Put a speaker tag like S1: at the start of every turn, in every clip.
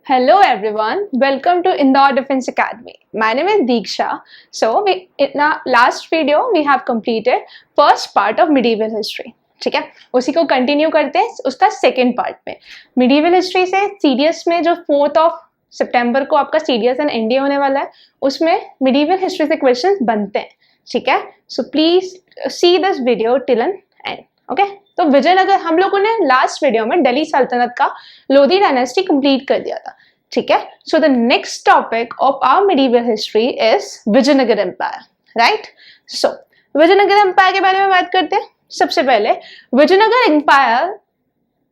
S1: Hello everyone, welcome to Indore Defense Academy. My name is Deeksha. So in our last video we have completed first part of medieval history. ठीक है, उसी को continue करते हैं उसका second part में. Medieval history से CDS में जो 4 सितंबर को आपका सीडीएस एंड एनडीए होने वाला है उसमें मिडीवल हिस्ट्री से क्वेश्चंस बनते हैं. ठीक है, so please see this video till an end. Okay, तो विजयनगर हम लोगों ने लास्ट वीडियो में दिल्ली सल्तनत का लोधी डायनेस्टी कंप्लीट कर दिया था. ठीक है, so the next topic of our medieval history is Vijayanagar empire. Right, so Vijayanagar empire के बारे में बात करते हैं. सबसे पहले Vijayanagar empire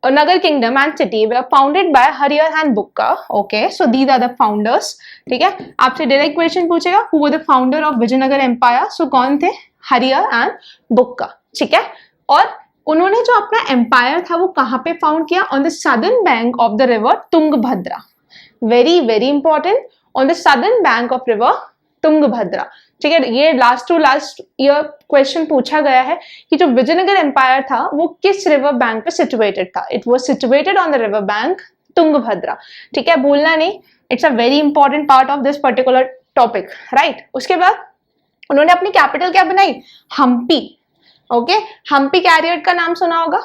S1: or Nagar kingdom and city were founded by Hariyar and Bukka. Okay, so these are the founders. ठीक है, आपसे डायरेक्ट क्वेश्चन पूछेगा who were the founder of Vijayanagara empire. So कौन थे? हरियर एंड बुक्का. ठीक है, और उन्होंने जो अपना एम्पायर था वो कहाँ पे फाउंड किया? On the southern bank of the river Tungabhadra. Very very important, on the southern bank of river Tungabhadra. ठीक है, ये last to last year question पूछा गया है कि जो विजयनगर एम्पायर था वो किस रिवर बैंक पे सिचुएटेड था. It was situated on the river bank Tungabhadra. ठीक है, भूलना नहीं, it's a very important part of this particular topic. Right, उसके बाद उन्होंने अपनी कैपिटल क्या बनाई? हम्पी. ओके, हम्पी कैरियट का नाम सुना होगा.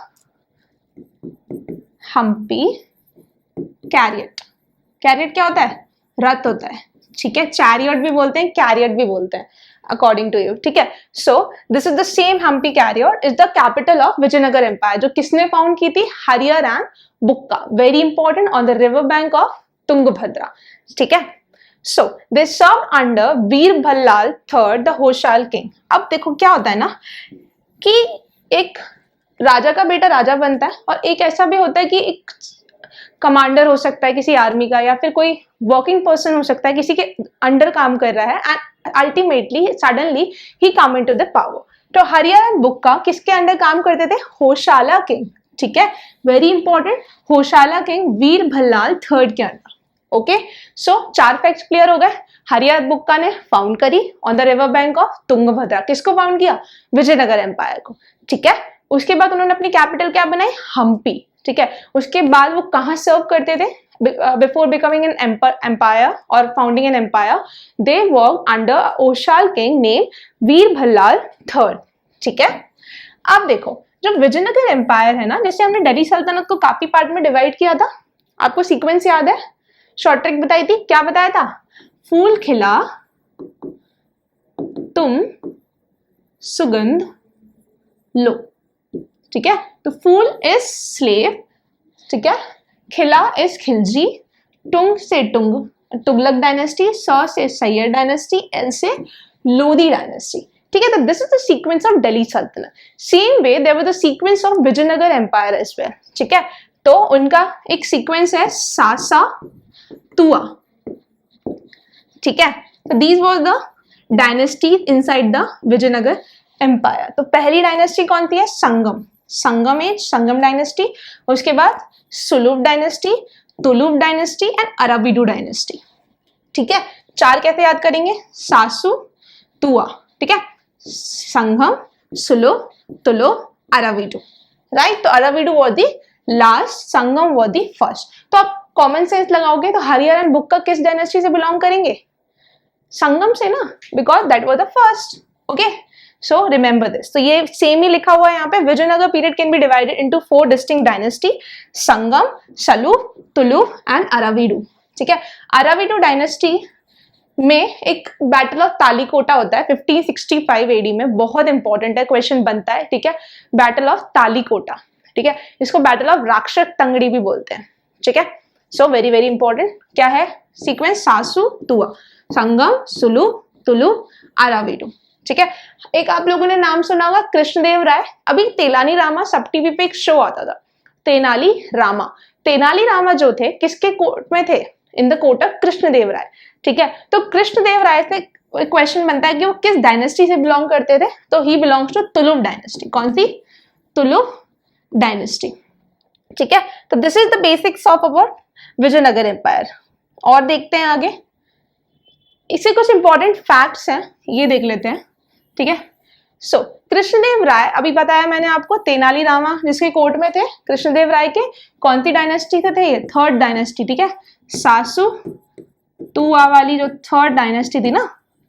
S1: हम्पी कैरियट. कैरियट क्या होता है? रथ होता है. ठीक है, चैरियट भी बोलते हैं, कैरियट भी बोलते हैं अकॉर्डिंग टू यू. ठीक है, so this is the same Hampi chariot is the capital of Vijayanagar empire. जो किसने फाउंड की थी? Harihara and Bukka. Very important, on the river bank of Tungabhadra. ठीक है, so they serve under Veera Ballala third the Hoysala king. अब देखो क्या होता है ना कि एक राजा का बेटा राजा बनता है और एक ऐसा भी होता है कि एक कमांडर हो सकता है किसी आर्मी का, या फिर कोई वर्किंग पर्सन हो सकता है किसी के अंडर काम कर रहा है, and ultimately suddenly he come into the power. तो हरियर एंड बुक्का किसके अंडर काम करते थे? होशाला किंग. ठीक है, वेरी इंपॉर्टेंट, होशाला किंग वीर भल्लाल थर्ड के अंडर. ओके, सो 4 फैक्ट्स क्लियर हो गए. हरियर बुक्का ने फाउंड करी on the river bank of Tungabhadra. किसको फाउंड किया? विजयनगर एम्पायर को. ठीक है, उसके बाद उन्होंने अपनी कैपिटल क्या बनाई? हम्पी. ठीक है, उसके बाद वो कहाँ सर्व करते थे? बिफोर बिकमिंग एन एम्पायर और founding an empire they work under Hoysala king name Veera Ballala third. ठीक है, अब देखो जो विजयनगर एम्पायर है ना, जैसे हमने दिल्ली सल्तनत को काफी पार्ट में डिवाइड किया था, आपको सीक्वेंस याद है? शॉर्ट ट्रिक बताई थी, क्या बताया था? फूल खिला तुम सुगंध लो. ठीक है, तो फूल इज स्लेव. ठीक है, खिला इज खिलजी, टुंग से तुगलक डायनेस्टी, स से सैयद डायनेस्टी, एल से लोधी डायनेस्टी. ठीक है, तो this is the sequence of Delhi Sultanate. Same way there was the sequence of Vijayanagar empire as well. ठीक है, तो उनका एक सीक्वेंस है सासा तुआ. ठीक है, तो these was the dynasty inside the Vijayanagar empire. तो पहली डायनेस्टी कौन सी है? संगम. Sangama age, Sangama dynasty. उसके बाद Saluva dynasty, Tuluva dynasty and Aravidu dynasty. ठीक है, 4 कैसे याद करेंगे? सासु तुआ. ठीक है, संगम, सुलूब, तुलूब, अराविडू. राइट, तो Aravidu was the last, Sangama was the first. तो आप कॉमन सेंस लगाओगे तो हरियर एंड बुक्का किस डायनेस्टी से बिलोंग करेंगे? संगम से ना, because that was the first. Okay, so remember this. तो ये सेम ही लिखा हुआ है यहाँ पे. Vijayanagara period can be divided into 4 distinct dynasty, Sangama, Saluva, Tuluva and Aravidu. ठीक है, अराविडू डायनेस्टी में एक बैटल ऑफ तालीकोटा होता है 1565 एडी में. बहुत इंपॉर्टेंट है, क्वेश्चन बनता है. ठीक है, बैटल ऑफ तालीकोटा. ठीक है, इसको बैटल ऑफ राक्षस तंगड़ी भी बोलते हैं. ठीक है, सो वेरी वेरी इंपॉर्टेंट. क्या है सीक्वेंस? सासु तुआ, संगम, सुलूब, तुलूब, अराविडू. ठीक है, एक आप लोगों ने नाम सुना होगा कृष्णदेव राय. अभी तेलानी रामा सब टीवी पे एक शो आता था, तेनाली रामा. तेनाली रामा जो थे किसके कोर्ट में थे? In the court of Krishnadeva Raya. ठीक है, तो कृष्णदेव राय से क्वेश्चन बनता है कि वो किस डायनेस्टी से बिलोंग करते थे? तो he belongs to Tuluva dynasty. कौन सी? तुलुब डायनेस्टी. ठीक है, तो this is the basics of our Vijayanagar empire. और देखते हैं आगे, इससे कुछ इंपॉर्टेंट फैक्ट्स हैं, ये देख लेते हैं. ठीक है, सो कृष्णदेव राय, अभी बताया मैंने आपको, तेनाली रामा जिसके कोर्ट में थे, कृष्णदेव राय के कौन सी डायनेस्टी से थे? ये थर्ड डायनेस्टी, ठीक है, सासू तुआ वाली जो थर्ड डायनेस्टी थी ना,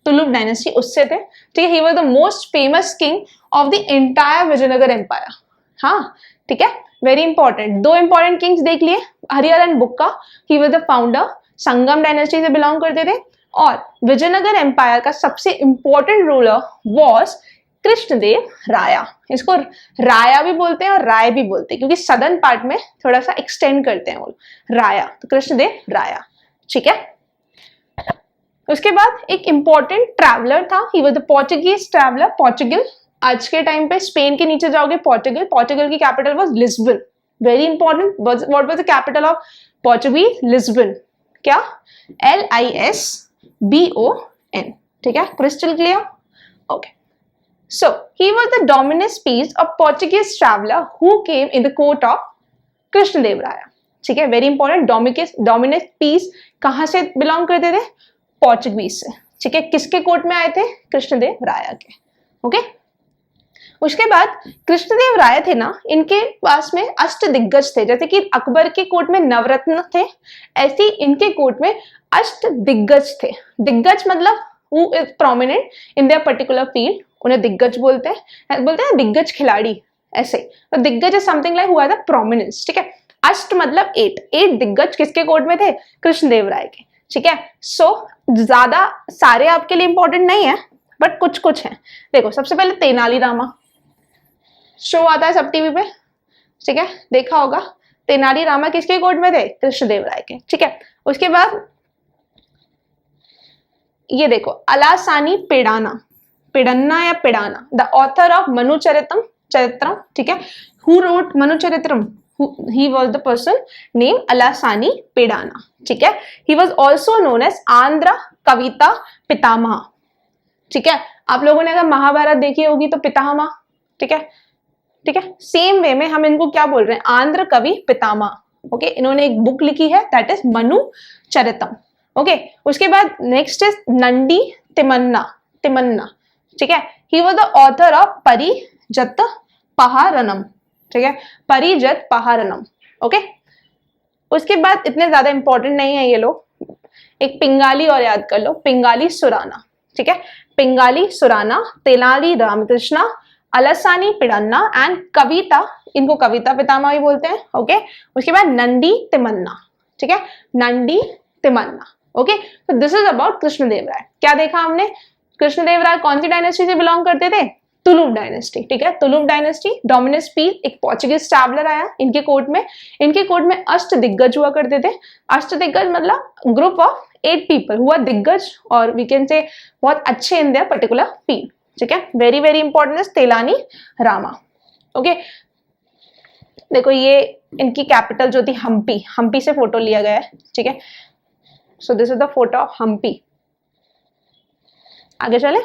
S1: तुलुप डायनेस्टी, उससे थे, ठीक है। He was the most famous king of the entire Vijayanagar empire. हाँ, ठीक है, वेरी इंपॉर्टेंट। दो इंपॉर्टेंट किंग्स देख लिए, Harihara and Bukka. He was the founder, Sangama dynasty से बिलोंग करते थे, और विजयनगर एम्पायर का सबसे इंपॉर्टेंट रूलर वॉज कृष्णदेव राया। इसको राया भी बोलते हैं और राय भी बोलते हैं, क्योंकि सदर्न पार्ट में थोड़ा सा एक्सटेंड करते हैं वो राया, तो कृष्णदेव राया, ठीक है। उसके बाद एक इंपॉर्टेंट ट्रैवलर था, ही was the Portuguese traveller, Portugal. आज के टाइम पे स्पेन के नीचे जाओगे पोर्चुगल, पोर्चुगल की capital was Lisbon, very important. What was the capital of Portuguese? Lisbon. क्या? LISBON, ठीक है, crystal clear, okay. So he was the dominant piece of Portuguese traveler who came in the court of Krishnadeva Raya, ठीक है, very important. Dominate piece कहां से belong करते थे? Portuguese से, ठीक है। किसके कोर्ट में आए थे? कृष्णदेव राया के, ओके। उसके बाद कृष्णदेव राय थे ना, इनके पास में अष्ट दिग्गज थे, जैसे कि अकबर के कोर्ट में नवरत्न थे, ऐसे इनके कोर्ट में अष्ट दिग्गज थे। दिग्गज मतलब who is prominent in their particular field, उन्हें दिग्गज बोलते हैं दिग्गज खिलाड़ी, ऐसे। तो दिग्गज is something like who has a prominence, ठीक है। अष्ट मतलब 8 दिग्गज किसके कोर्ट में थे? कृष्णदेव राय के, ठीक है। सो ज्यादा सारे आपके लिए इंपॉर्टेंट नहीं है, बट कुछ कुछ है। देखो, सबसे पहले तेनाली रामा शो आता है सब टीवी पे, ठीक है, देखा होगा। तेनाली रामा किसके कोर्ट में थे? कृष्णदेव राय के, ठीक है। उसके बाद ये देखो, अलासानी पेडन्ना या Peddana, the author of Charitram, ठीक है। Who wrote Manucharitram? he was the person named Allasani Peddana, ठीक है। he was also known as Andhra कविता पितामह, ठीक है। आप लोगों ने अगर महाभारत देखी होगी तो पितामह, ठीक है, ठीक है। सेम वे में हम इनको क्या बोल रहे हैं? आंध्र कवि पितामह, ओके। इन्होंने एक बुक लिखी है, that is Manu Charitam, okay. उसके बाद नेक्स्ट इज नंदी तिमन्ना, ठीक है। He was the author of Parijata Paharanam, ठीक है, परिजत पहारनम, ओके। उसके बाद इतने ज्यादा इंपॉर्टेंट नहीं है ये लोग, एक पिंगाली और याद कर लो, पिंगाली सुराना, ठीक है। पिंगाली सुराना, तेनाली रामकृष्णा, अलासानी पेडन्ना एंड कविता, इनको कविता पितामह भी बोलते हैं, ओके। उसके बाद नंदी तिमन्ना, ठीक है, नंदी तिमन्ना, ओके। तो दिस इज अबाउट कृष्णदेव राय। क्या देखा हमने? कृष्णदेव राय कौन सी डायनेस्टी से बिलोंग करते थे? तुलुप डायनेस्टी, ठीक है। तुलुप डायनेस्टी, डोमिनेंस पीस, एक पोर्चुगीज ट्रैवलर आया इनके कोर्ट में अष्ट दिग्गज हुआ करते थे। अष्ट दिग्गज मतलब ग्रुप ऑफ 8 पीपल हुआ दिग्गज, और वी कैन से बहुत अच्छे इन देयर पर्टिकुलर फील्ड, ठीक है। Very very important is Telani Rama, okay. देखो, ये इनकी कैपिटल जो थी हम्पी से फोटो लिया गया है, ठीक है। So this is the photo of Hampi. आगे चले,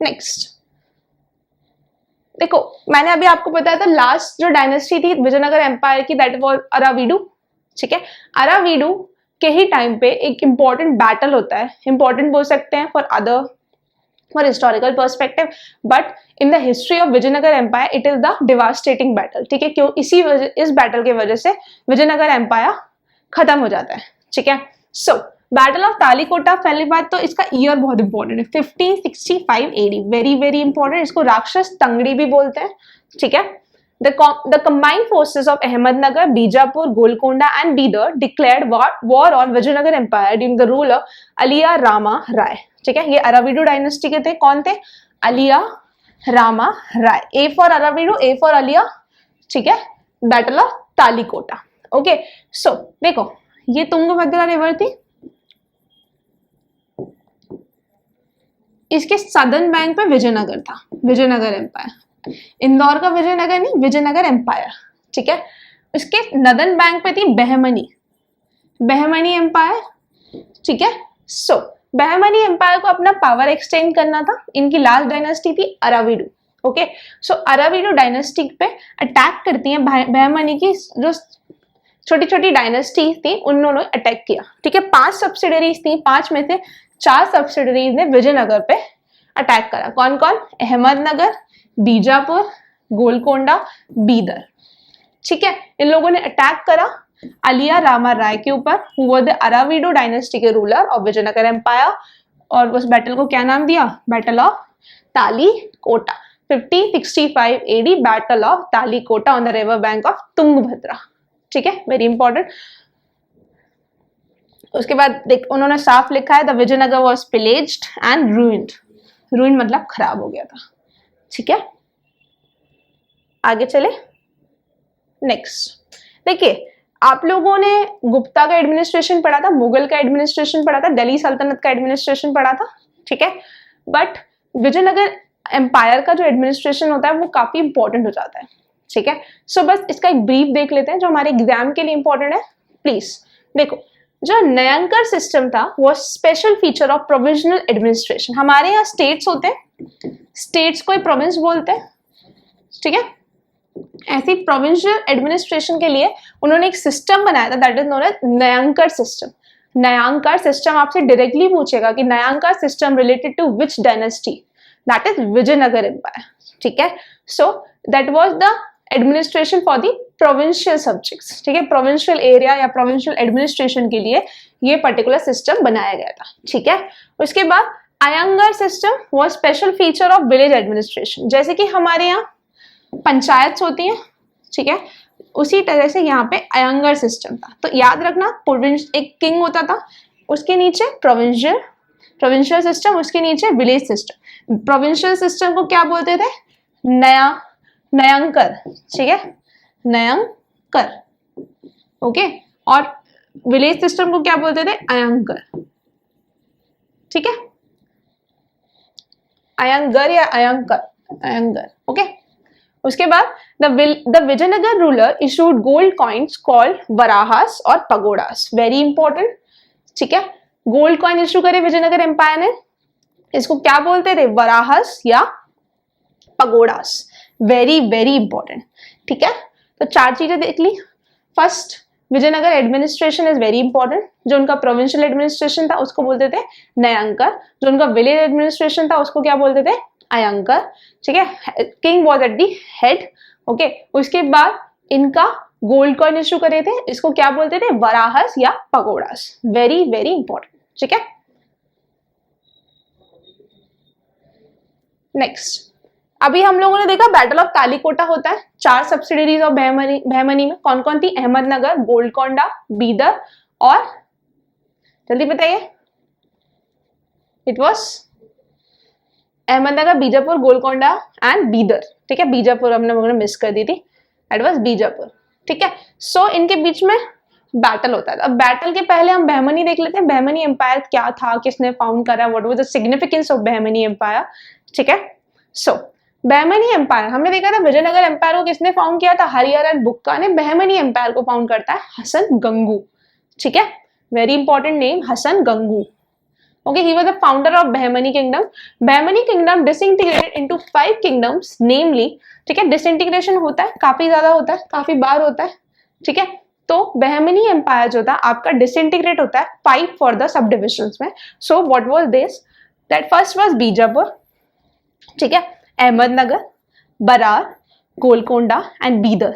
S1: नेक्स्ट देखो, मैंने अभी आपको बताया था लास्ट जो डायनेस्टी थी विजयनगर एम्पायर की, दैट वाज अराविडु, ठीक है। अराविडु के ही टाइम पे एक इंपॉर्टेंट बैटल होता है, इंपॉर्टेंट बोल सकते हैं for historical perspective, but in the history of Vijayanagar empire it is the devastating battle, ठीक है। क्यों? इस बैटल के वजह से विजयनगर एम्पायर खत्म हो जाता है, ठीक है। सो बैटल ऑफ तालीकोटा, पहली बात तो इसका ईयर बहुत इंपॉर्टेंट है, 1565 AD, वेरी वेरी इंपॉर्टेंट। इसको राक्षस तंगड़ी भी बोलते हैं, ठीक है। The combined forces of Ahmednagar, Bijapur, Golconda and Bidar declared war on Vijayanagar Empire during the rule of Aliya Rama Rai, ठीक है। ये अराविडु डायनेस्टी के थे, कौन थे? अलिया रामा राय। A for Aravidu, A for Aliya, ठीक है। Battle of Talikota, okay. So देखो, ये तुंगभद्रा रिवर थी, इसके सदर्न बैंक पे विजयनगर था, विजयनगर एम्पायर। इंदौर का विजयनगर नहीं, विजयनगर एम्पायर, ठीक है। उसके नदन बैंक पे थी बहमनी एम्पायर, ठीक है। सो बहमनी एम्पायर को अपना पावर एक्सटेंड करना था, इनकी लास्ट डायनेस्टी थी अराविडु, ओके। सो अराविडु डायनेस्टी पे अटैक करती है बहमनी की जो छोटी छोटी डायनेस्टीज थी, उन्होंने अटैक किया, ठीक है। 5 सब्सिडरीज थी, 5 में से 4 सब्सिडरीज ने विजयनगर पे अटैक करा। कौन कौन? अहमदनगर, बीजापुर, गोलकोंडा, बीदर। ठीक है, इन लोगों ने अटैक करा अलिया रामा राय के ऊपर, हु वर द अराविडो डायनेस्टी के रूलर ऑफ विजयनगर एम्पायर। और उस बैटल को क्या नाम दिया? Battle of Talikota. 1565 AD, battle of Talikota on the river bank of Tungabhadra. ठीक है, वेरी इंपॉर्टेंट। उसके बाद देख उन्होंने साफ लिखा है the Vijayanagara was pillaged and ruined. Ruined मतलब खराब हो गया था। ठीक है, आगे चले। नेक्स्ट देखिए, आप लोगों ने गुप्ता का एडमिनिस्ट्रेशन पढ़ा था, मुगल का एडमिनिस्ट्रेशन पढ़ा था, दिल्ली सल्तनत का एडमिनिस्ट्रेशन पढ़ा था। ठीक है, बट विजयनगर एम्पायर का जो एडमिनिस्ट्रेशन होता है वो काफी इंपॉर्टेंट हो जाता है। ठीक है, सो बस इसका एक ब्रीफ देख लेते हैं जो हमारे एग्जाम के लिए इंपॉर्टेंट है। प्लीज देखो, जो नयंकर सिस्टम था वो special feature of provisional administration. हमारे यहाँ स्टेट्स होते हैं, स्टेट्स को प्रोविंस बोलते हैं। ठीक है, ऐसी प्रोविंशियल एडमिनिस्ट्रेशन के लिए उन्होंने एक सिस्टम बनाया था, that is known as Nayankara system. Nayankara system आपसे डायरेक्टली पूछेगा कि Nayankara system related to which dynasty? That is Vijayanagar empire. ठीक है, so that was the administration for the provincial subjects. ठीक है, प्रोविंशियल एरिया या प्रोविंशियल एडमिनिस्ट्रेशन के लिए ये पर्टिकुलर सिस्टम बनाया गया था। ठीक है, उसके बाद अयंगर सिस्टम वो special feature of village administration. जैसे कि हमारे यहाँ पंचायत होती है, ठीक है, उसी तरह से यहाँ पे अयंगर सिस्टम था। तो याद रखना, प्रोविंस एक किंग होता था, उसके नीचे प्रोविंशियल सिस्टम, उसके नीचे विलेज सिस्टम। प्रोविंशियल सिस्टम को क्या बोलते थे? नयंकर। ठीक है, नयंकर। ओके, और विलेज सिस्टम को क्या बोलते थे? अयंकर। ठीक है, अयंगर या अयंकर, अयंगर। ओके, उसके बाद the Vijayanagara ruler issued gold coins called varahas और पगोडास। Very important. ठीक है, गोल्ड कॉइन इशू करे विजयनगर एम्पायर ने, इसको क्या बोलते थे? वराहस या पगोडास। Very very important. ठीक है, तो चार चीजें देख ली। First, Vijayanagara administration is very important. जो उनका प्रोविंशियल एडमिनिस्ट्रेशन था उसको बोलते थे नयंकर। जो उनका विलेज एडमिनिस्ट्रेशन था उसको क्या बोलते थे? अयंकर। ठीक है, king was at the head. Okay, उसके बाद इनका गोल्ड कॉइन इशू करे थे, इसको क्या बोलते थे? वराहस या पगोडास। Very very important. ठीक है, नेक्स्ट, अभी हम लोगों ने देखा बैटल ऑफ तालीकोटा होता है। 4 सब्सिडरीज ऑफ बहमनी में कौन कौन थी? अहमदनगर, गोलकोंडा, बीदर और जल्दी बताइए। It was Ahmednagar, Bijapur, Golconda and Bidar. ठीक है, बीजापुर हमने मिस कर दी थी, दैट वाज बीजापुर। ठीक है, सो इनके बीच में बैटल होता है। अब बैटल के पहले हम बहमनी देख लेते हैं। बहमनी एम्पायर क्या था, किसने फाउंड करा, what was the significance of Bahmani empire. ठीक है, सो बहमनी एम्पायर हमने देखा था, विजयनगर एम्पायर को किसने फाउंड किया था? हरिहर एंड बुक्का ने। बहमनी एम्पायर को फाउंड करता है हसन गंगू। ठीक है, very important name, Hasan Gangu. Okay, he was the founder of Bahmani kingdom. Bahmani kingdom disintegrated into 5 kingdoms, namely, ठीक है, disintegration होता है, काफी ज्यादा होता है, काफी बार होता है। ठीक है, तो बहमनी एम्पायर जो था आपका डिसइंटीग्रेट होता है 5 फर्दर सब डिविजन्स में। So what was this? That first was Bijapur, ठीक है, अहमदनगर, बरार, गोलकोंडा एंड बीदर।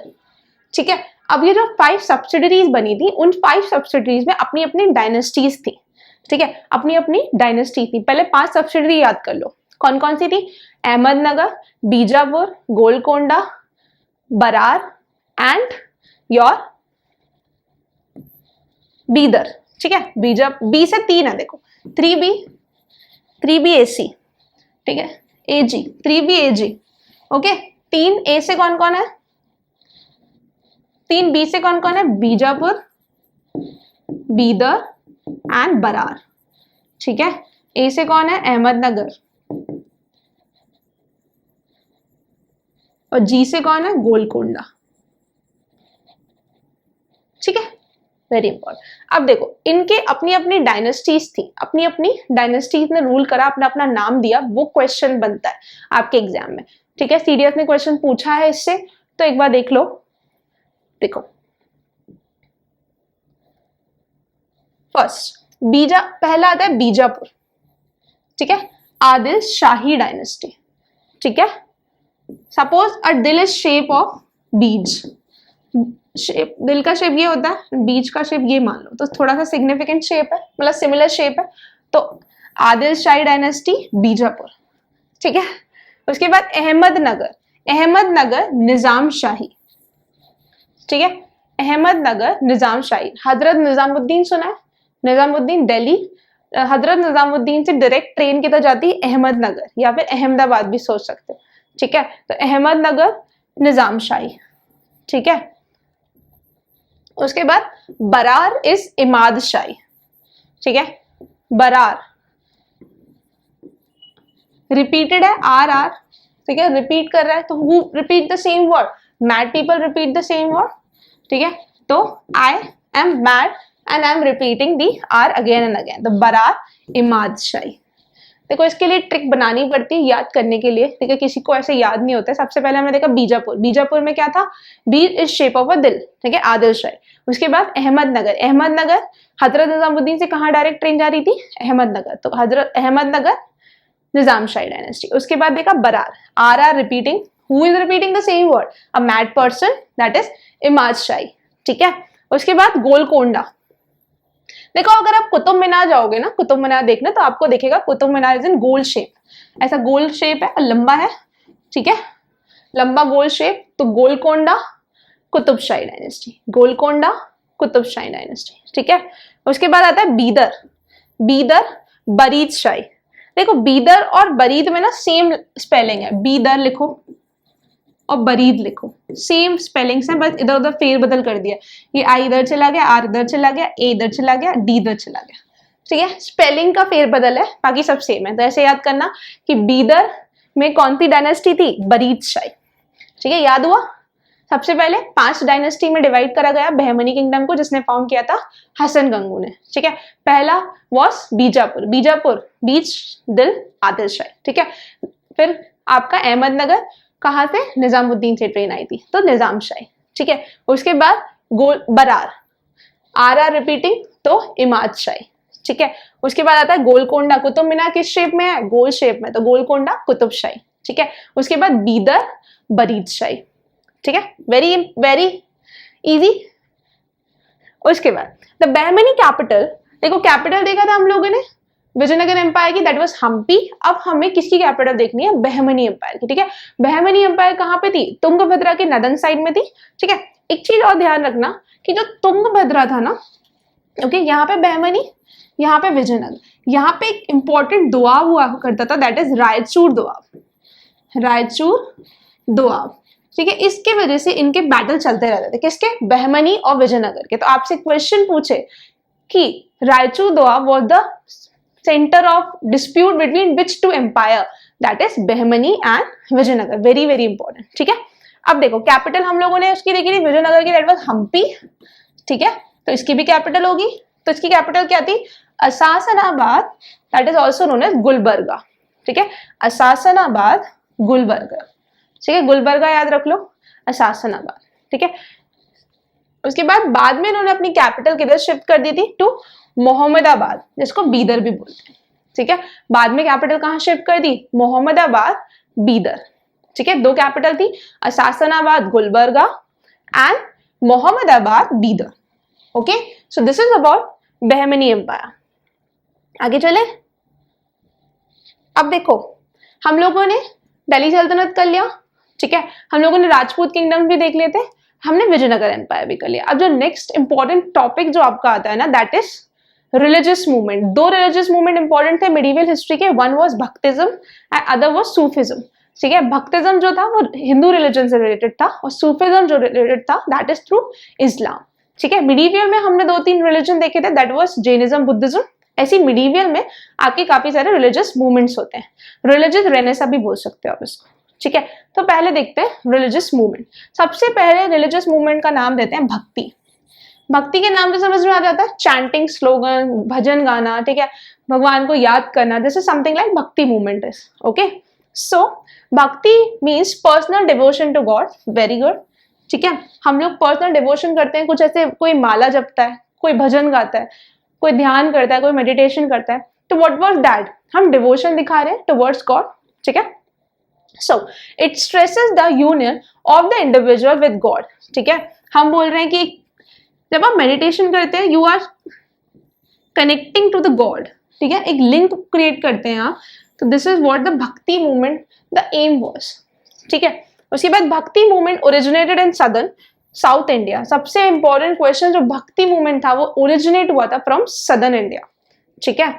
S1: ठीक है, अब ये जो 5 सब्सिडरीज बनी थी, उन 5 सब्सिडरीज में अपनी अपनी डायनेस्टीज थी। ठीक है, अपनी अपनी डायनेस्टी थी। पहले 5 सब्सिडरी याद कर लो, कौन कौन सी थी? Ahmednagar, Bijapur, Golconda, Berar and your Bidar. ठीक है, बी से 3 है, देखो 3B AC। ठीक है, AG, 3B AG। Okay, 3 A से कौन कौन है? 3 B से कौन कौन है? बीजापुर, बीदर एंड बरार। ठीक है, ए से कौन है? अहमदनगर, और जी से कौन है? गोलकोंडा। ठीक है, वेरी इंपॉर्टेंट। अब देखो, इनके अपनी अपनी डायनेस्टीज थी, अपनी अपनी डायनेस्टीज ने रूल करा, अपना अपना नाम दिया। वो क्वेश्चन बनता है आपके एग्जाम में। ठीक है, सीडीएस ने क्वेश्चन पूछा है इससे, तो एक बार देख लो। देखो, फर्स्ट पहला आता है बीजापुर। ठीक है, आदिल शाही डायनेस्टी, ठीक है। सपोज अ दिल इज शेप ऑफ बीज, शेप, दिल का शेप ये होता है, बीज का शेप ये मान लो, तो थोड़ा सा सिग्निफिकेंट शेप है, मतलब सिमिलर शेप है, तो आदिल शाही डायनेस्टी बीजापुर, ठीक है। उसके बाद अहमदनगर, अहमदनगर निजाम शाही, ठीक है, अहमदनगर निजाम शाही। हजरत निजामुद्दीन सुना है, निजामुद्दीन दिल्ली, हजरत निजामुद्दीन से डायरेक्ट ट्रेन किधर जाती है, अहमदनगर या फिर अहमदाबाद भी सोच सकते हो, ठीक है। तो अहमदनगर निजाम शाही, ठीक है। उसके बाद बरार इज इमाद शाही, ठीक है, बरार रिपीटेड है, आर आर, ठीक है, रिपीट कर रहा है, तो who repeat the same word, mad people repeat the same word, ठीक है। तो I am mad and I am repeating the R again and again, तो बरार इमाद शाही। देखो इसके लिए ट्रिक बनानी पड़ती है याद करने के लिए, ठीक है, किसी को ऐसे याद नहीं होता है। सबसे पहले हमने देखा बीजापुर, बीजापुर में क्या था, बीज इज शेप ऑफ अ दिल, ठीक है, आदिल शाही। उसके बाद अहमदनगर, अहमदनगर हजरत निजामुद्दीन से कहाँ डायरेक्ट ट्रेन जा रही थी, अहमदनगर, तो हजरत अहमदनगर निजाम शाही डायनेस्टी। उसके बाद देखा Berar, are are repeating, who is repeating the same word, a mad person, that is Imad Shahi, ठीक है। उसके बाद गोलकोंडा, देखो अगर आप कुतुब मीनार जाओगे ना, कुतुब मीनार देखना, तो आपको दिखेगा Qutub Minar is in goal shape, ऐसा गोल शेप है और लंबा है, ठीक है, लंबा गोल शेप, तो गोलकोंडा कुतुब शाही डायनेस्टी, गोलकोंडा कुतुब शाही डायनेस्टी, ठीक है। उसके बाद आता है बीदर, बीदर बरीद शाही। देखो बीदर और बरीद में ना सेम स्पेलिंग है, बीदर लिखो और बरीद लिखो, सेम स्पेलिंग्स हैं, बस इधर उधर फेर बदल कर दिया, ये आई इधर चला गया, आर इधर चला गया, ए इधर चला गया, डी इधर चला गया, ठीक है, स्पेलिंग का फेर बदल है, बाकी सब सेम है। तो ऐसे याद करना कि बीदर में कौन सी डायनेस्टी थी, बरीद शाही, ठीक है, याद हुआ। सबसे पहले 5 डायनेस्टी में डिवाइड करा गया बहमनी किंगडम को, जिसने फाउंड किया था हसन गंगू ने, ठीक है। पहला वॉस बीजापुर, बीजापुर बीज दिल आदिल शाही, ठीक है। फिर आपका अहमदनगर, कहां से, निजामुद्दीन से ट्रेन आई थी, तो निजाम शाही, ठीक है। उसके बाद गोल बरार, आर आर रिपीटिंग, तो इमाद शाही, ठीक है। उसके बाद आता है गोलकोंडा, कुतुब मीनार किस शेप में है, गोल शेप में, तो गोलकोंडा कुतुब शाही, ठीक है। उसके बाद बीदर बरीद शाही, ठीक है, वेरी वेरी इजी। उसके बाद द बहमनी कैपिटल, देखो कैपिटल देखा था हम लोगों ने विजयनगर एम्पायर की, दैट वाज हम्पी। अब हमें किसकी कैपिटल देखनी है, बहमनी एम्पायर की, ठीक है। बहमनी एम्पायर कहाँ पे थी, तुंगभद्रा के नदन साइड में थी, ठीक है। एक चीज और ध्यान रखना कि जो तुंगभद्रा था ना, ओके, यहाँ पे बहमनी, यहाँ पे विजयनगर, यहाँ पे एक इंपॉर्टेंट दुआब हुआ करता था, दैट इज रायचूर दुआब, रायचूर दुआब, ठीक है। इसके वजह से इनके बैटल चलते रहते थे, किसके, बहमनी और विजयनगर के। तो आपसे क्वेश्चन पूछे कि Raichur Doab was the centre of dispute between which two empire, that is Bahmani and Vijayanagar, very very important, ठीक है। अब देखो कैपिटल हम लोगों ने उसकी देखी थी विजयनगर की, दैट वाज हम्पी, ठीक है। तो इसकी भी कैपिटल होगी, तो इसकी कैपिटल क्या थी, Ahsanabad, that is also known as Gulbarga, ठीक है, असासनाबाद गुलबर्गा, ठीक है, गुलबर्गा याद रख लो, असासनाबाद, ठीक है। उसके बाद में इन्होंने अपनी कैपिटल किधर शिफ्ट कर दी थी, टू मोहम्मदाबाद, जिसको बीदर भी बोलते हैं, ठीक है। बाद में कैपिटल कहां शिफ्ट कर दी, मोहम्मदाबाद बीदर, ठीक है। 2 कैपिटल थी, Ahsanabad Gulbarga and Muhammadabad Bidar, okay. So this is about Bahmani empire. आगे चले, अब देखो हम लोगों ने दिल्ली सल्तनत कर लिया, ठीक है, हम लोगों ने राजपूत किंगडम भी देख लेते, हमने विजयनगर एम्पायर भी कर लिया। अब जो नेक्स्ट इंपॉर्टेंट टॉपिक जो आपका आता है ना, that is religious movement. 2 religious movement important थे मेडिवल हिस्ट्री के, one was Bhaktism and other was Sufism, ठीक है। भक्तिज्म जो था वो हिंदू रिलीजन से रिलेटेड था, और सूफिज्म जो रिलेटेड था दैट इज थ्रू इस्लाम, ठीक है। मिडीवियल में हमने 2-3 रिलीजन देखे थे, दैट वाज जैनिज्म, बुद्धिज्म। ऐसी मिडीवियल में आपके काफी सारे रिलीजियस मूवमेंट्स होते हैं, रिलीजियस रेनेसा भी बोल सकते हो आप इसको, ठीक है। तो पहले देखते हैं रिलीजियस मूवमेंट। सबसे पहले रिलीजियस मूवमेंट का नाम देते हैं भक्ति। भक्ति के नाम से समझ में आ जाता है चैंटिंग, स्लोगन, भजन गाना, ठीक है, भगवान को याद करना, this is something like bhakti movement is, okay. So bhakti means personal devotion to God, very good, ठीक है। हम लोग पर्सनल डिवोशन करते हैं, कुछ ऐसे कोई माला जपता है, कोई भजन गाता है, कोई ध्यान करता है, कोई मेडिटेशन करता है, तो व्हाट वाज दैट, हम डिवोशन दिखा रहे हैं टुवर्ड्स गॉड, ठीक है। So it stresses the union of the individual with God, ठीक है। हम बोल रहे हैं कि जब आप मेडिटेशन करते हैं you are connecting to the God, ठीक है, एक लिंक क्रिएट करते हैं आप, तो this is what the bhakti movement the aim was, ठीक है। उसके बाद bhakti movement originated in southern south India. सबसे इंपॉर्टेंट क्वेश्चन, जो भक्ति मूवमेंट था वो ओरिजिनेट हुआ था फ्रॉम सदर्न इंडिया, ठीक है।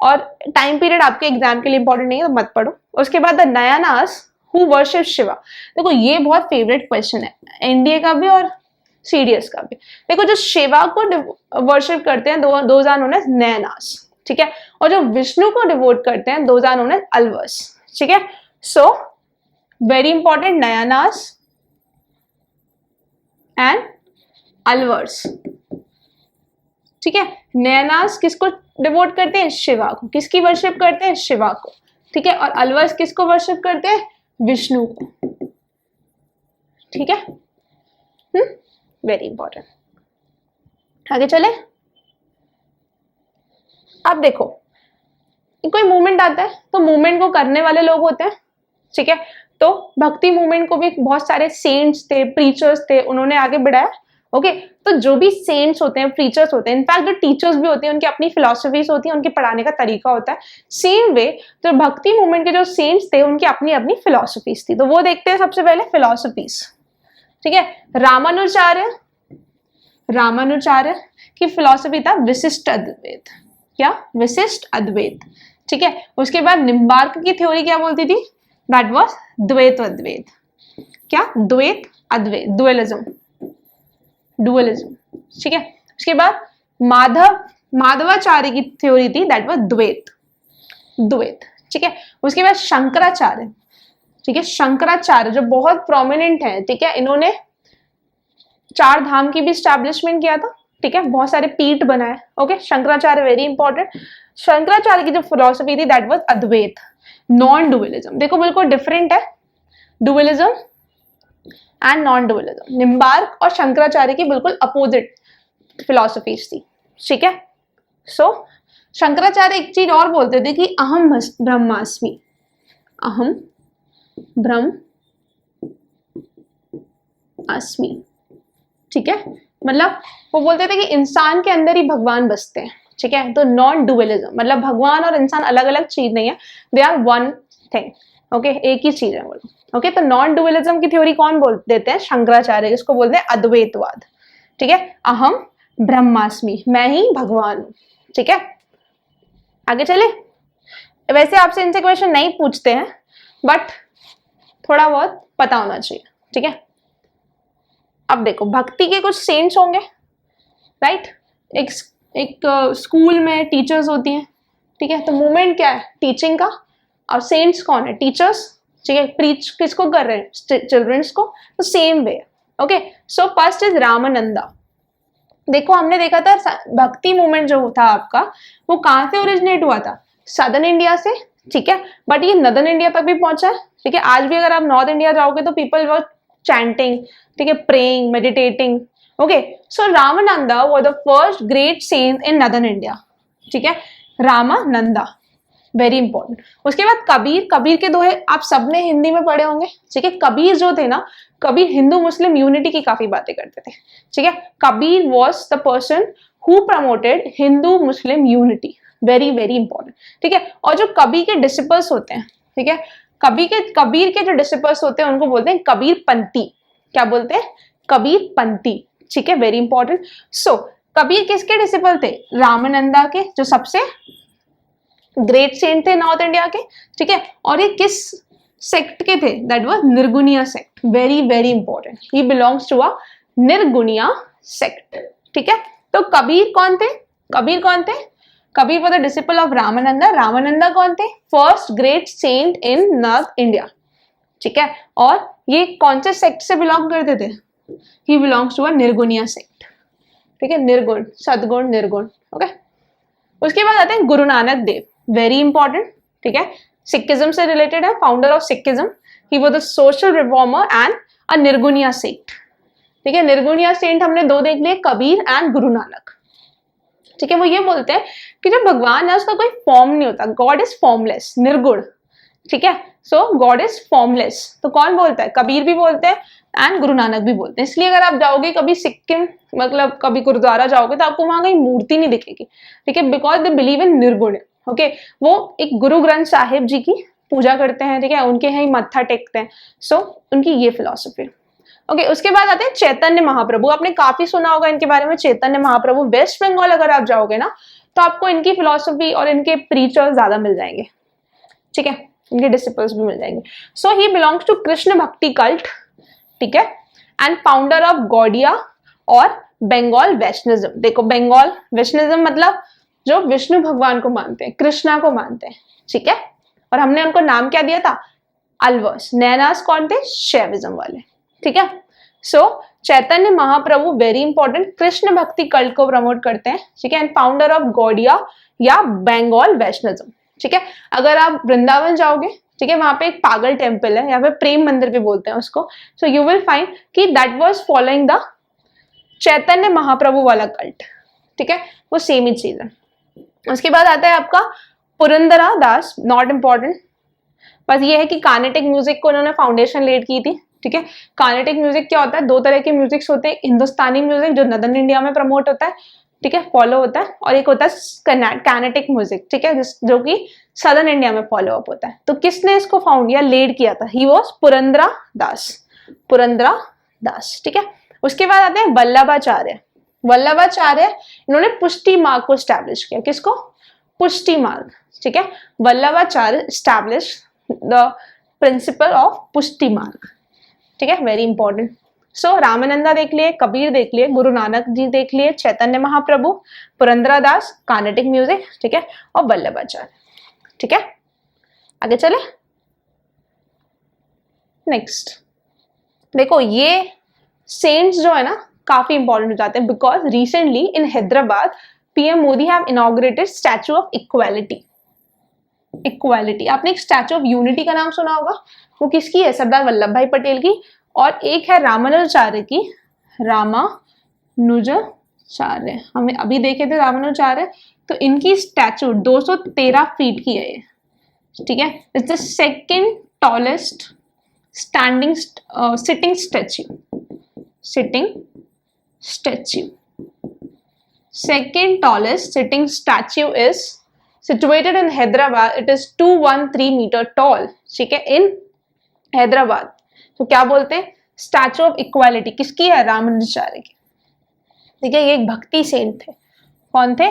S1: और टाइम पीरियड आपके एग्जाम के लिए इंपॉर्टेंट नहीं है तो मत पढ़ो। उसके बाद द नयनास हु वर्शिप शिवा। देखो ये बहुत फेवरेट क्वेश्चन है एनडीए का भी और सीडीएस का भी। देखो जो शिवा को वर्शिप करते हैं those are known as Nayanas, ठीक है, और जो विष्णु को डिवोट करते हैं those are known as Alvars, ठीक है। So very important, Nayanas and Alvars, ठीक है। नयनास किसको डिवोट करते हैं? शिवा को। किसकी वर्शिप करते हैं? शिवा को, ठीक है। और अलवर्स किसको वर्शिप करते हैं? विष्णु को, ठीक है। Very important. आगे चले। अब देखो कोई मूवमेंट आता है तो मूवमेंट को करने वाले लोग होते हैं, ठीक है। तो भक्ति मूवमेंट को भी बहुत सारे सेंट्स थे, प्रीचर्स थे, उन्होंने आगे बढ़ाया, ओके। तो जो भी सेंट्स होते हैं, प्रीचर्स होते हैं, इनफैक्ट जो टीचर्स भी होते हैं उनकी अपनी फिलोसफीज होती है, उनके पढ़ाने का तरीका होता है। सेम वे जो भक्ति मूवमेंट के जो सेंट्स थे उनकी अपनी अपनी फिलोसफीज थी। तो वो देखते हैं सबसे पहले फिलोसफीज, ठीक है। रामानुचार्य की फिलोसफी था विशिष्ट अद्वैत। क्या? विशिष्ट अद्वैत, ठीक है। उसके बाद निम्बार्क की थ्योरी क्या बोलती थी? दैट वाज द्वैत अद्वैत। क्या? द्वैत अद्वैत, डुअलिज्म, ठीक है। उसके बाद माधवाचार्य की थ्योरी थी, दैट वाज द्वैत, ठीक है। उसके बाद शंकराचार्य, ठीक है, शंकराचार्य जो बहुत प्रोमिनेंट है, ठीक है, इन्होंने 4 धाम की भी स्टैब्लिशमेंट किया था, ठीक है, बहुत सारे पीठ बनाए, okay. Shankaracharya very important. Shankaracharya की जो फिलोसफी थी that was Advaita, non dualism. देखो बिल्कुल डिफरेंट है dualism and non dualism. Nimbarka और शंकराचार्य की बिल्कुल अपोजिट फिलोसफीज थी, ठीक है। सो शंकराचार्य एक चीज और बोलते थे कि अहम ब्रह्मास्मि, अहम ब्रह्म अस्मि, ठीक है। मतलब वो बोलते थे कि इंसान के अंदर ही भगवान बसते हैं, ठीक है। तो नॉन डुअलिज्म मतलब भगवान और इंसान अलग अलग चीज नहीं है, they are one thing, okay, एक ही चीज है बोलो, ओके। तो नॉन डुअलिज्म की थ्योरी कौन बोल देते हैं? शंकराचार्य, जिसको बोलते हैं अद्वैतवाद, ठीक है। अहम ब्रह्मास्मि, मैं ही भगवान हूं, ठीक है। आगे चले। वैसे आपसे इनसे क्वेश्चन नहीं पूछते हैं बट थोड़ा बहुत पता होना चाहिए, ठीक है। अब देखो भक्ति के कुछ सेंट्स होंगे, राइट। एक स्कूल में टीचर्स होती हैं, ठीक है। तो मूवमेंट क्या है? टीचिंग का। और सेंट्स कौन है? टीचर्स, ठीक है। प्रीच किसको कर रहे हैं? चिल्ड्रंस को। तो same way, okay. So first is Ramananda. देखो हमने देखा था भक्ति मूवमेंट जो था आपका वो कहां से ओरिजिनेट हुआ था? सदर्न इंडिया से, ठीक है। बट ये नदर्न इंडिया तक भी पहुंचा है, ठीक है। आज भी अगर आप नॉर्थ इंडिया जाओगे तो पीपल वर चैंटिंग, ठीक है, praying, meditating, okay. So Ramananda was the first great saint in northern India, ठीक है। Ramananda very important. उसके बाद कबीर के दोहे आप सबने हिंदी में पढ़े होंगे, ठीक है। कबीर जो थे ना, कबीर हिंदू मुस्लिम यूनिटी की काफी बातें करते थे, ठीक है। Kabir was the person who promoted Hindu Muslim unity, very very important, ठीक है। और जो कबीर के डिसिपल्स होते हैं, ठीक है, कबीर के जो डिसिपल्स होते हैं उनको बोलते हैं कबीर पंथी। क्या बोलते हैं? कबीर पंथी, ठीक है, वेरी इंपॉर्टेंट। सो कबीर किसके डिसिपल थे? रामानंदा के, जो सबसे ग्रेट सेंट थे नॉर्थ इंडिया के, ठीक है। और ये किस सेक्ट के थे? That was Nirguniya sect, very very important. He belongs to a Nirguniya sect, ठीक है। तो कबीर कौन थे? Kabir was the disciple of Ramananda. Ramananda कौन थे? First great saint in north India, ठीक है। और ये कौन से सेक्ट से बिलोंग करते थे? He belongs to a Nirguniya sect, ठीक है। निर्गुण, सदगुण, निर्गुण, ओके। उसके बाद आते हैं गुरु नानक देव, वेरी इंपॉर्टेंट, ठीक है। सिखिज्म से रिलेटेड है, founder of Sikhism. He was the social reformer and a Nirguniya sect, ठीक है। निर्गुणिया सेंट हमने 2 देख लिए, कबीर एंड गुरु नानक, ठीक है। वो ये बोलते हैं कि जो भगवान है उसका कोई फॉर्म नहीं होता, गॉड इज फॉर्मलेस, निर्गुण, ठीक है। सो गॉड इज फॉर्मलेस, तो कौन बोलता है? कबीर भी बोलते हैं एंड गुरु नानक भी बोलते हैं। इसलिए अगर आप जाओगे कभी सिक्किम, मतलब कभी गुरुद्वारा जाओगे, तो आपको वहां कहीं मूर्ति नहीं दिखेगी, ठीक है, बिकॉज दे बिलीव इन निर्गुण, ओके। वो एक गुरु ग्रंथ साहिब जी की पूजा करते हैं, ठीक है, उनके यहाँ मत्था टेकते हैं। सो उनकी ये फिलॉसफी, ओके। उसके बाद आते हैं चैतन्य महाप्रभु। आपने काफी सुना होगा इनके बारे में, चैतन्य महाप्रभु। वेस्ट बंगाल अगर आप जाओगे ना, तो आपको इनकी फिलॉसफी और इनके प्रीचर ज्यादा मिल जाएंगे, ठीक है, इनके डिसिपल्स भी मिल जाएंगे। सो ही बिलोंग्स टू कृष्ण भक्ति कल्ट, ठीक है, एंड फाउंडर ऑफ गौड़िया और बंगाल वैष्णविज्म। देखो, बंगाल वैष्णविज्म मतलब जो विष्णु भगवान को मानते हैं, कृष्णा को मानते हैं, ठीक है। और हमने उनको नाम क्या दिया था? अलवर्स। नैनास कौन थे? शैविज्म वाले, ठीक है। सो चैतन्य महाप्रभु वेरी इंपॉर्टेंट, कृष्ण भक्ति कल्ट को प्रमोट करते हैं, ठीक है, एंड फाउंडर ऑफ गौड़िया या बंगाल वैष्णविज्म, ठीक है। अगर आप वृंदावन जाओगे, ठीक है, वहां पे एक पागल टेम्पल है, यहाँ पे प्रेम मंदिर भी बोलते हैं उसको। सो यू विल फाइंड कि that was following the Chaitanya Mahaprabhu वाला कल्ट, ठीक है, वो सेम ही चीज है। उसके बाद आता है आपका पुरंदरा दास, नॉट इम्पॉर्टेंट, बस ये है कि कार्नेटिक म्यूजिक को उन्होंने फाउंडेशन लेड की थी, ठीक है। कार्नेटिक म्यूजिक क्या होता है? दो तरह के म्यूजिक्स होते हैं, हिंदुस्तानी म्यूजिक जो नदर्न इंडिया में प्रमोट होता है, ठीक है, फॉलो होता है, और एक होता है कार्नेटिक म्यूजिक, ठीक है, जो कि सदर्न इंडिया में फॉलो अप होता है। तो किसने इसको फाउंड या लीड किया था? ही वॉज पुरंदरा दास, पुरंदरा दास, ठीक है। उसके बाद आते हैं वल्लभाचार्य। वल्लभाचार्य, इन्होंने पुष्टि मार्ग को स्टैब्लिश किया। किसको? पुष्टि मार्ग, ठीक है। Vallabhacharya establish the principle of पुष्टि मार्ग, ठीक है, वेरी इंपॉर्टेंट। सो रामानंदा देख लिए, कबीर देख लिए, गुरु नानक जी देख लिए, चैतन्य महाप्रभु, पुरंदरा दास, कार्नेटिक म्यूजिक, ठीक है, और वल्लभाचार्य, ठीक है। आगे चले, नेक्स्ट देखो, ये सेंट्स जो है ना काफी इंपॉर्टेंट हो जाते हैं, because recently in Hyderabad PM Modi have inaugurated statue of equality. Equality, आपने एक स्टैचू ऑफ यूनिटी का नाम सुना होगा, वो किसकी है? सरदार वल्लभ भाई पटेल की। और एक है रामानुजाचार्य की, रामानुजाचार्य, हमें अभी देखे थे रामानुजाचार्य, तो इनकी स्टैचू 213 फीट की है ये, ठीक है। It's the second tallest standing sitting statue, sitting statue, second tallest sitting statue is situated in Hyderabad. It is 213 meter tall, ठीक है, in हैदराबाद। तो क्या बोलते हैं? स्टैचू ऑफ इक्वालिटी किसकी है? रामानुजाचार्य की, ठीक है। ये एक भक्ति सेंट थे। कौन थे?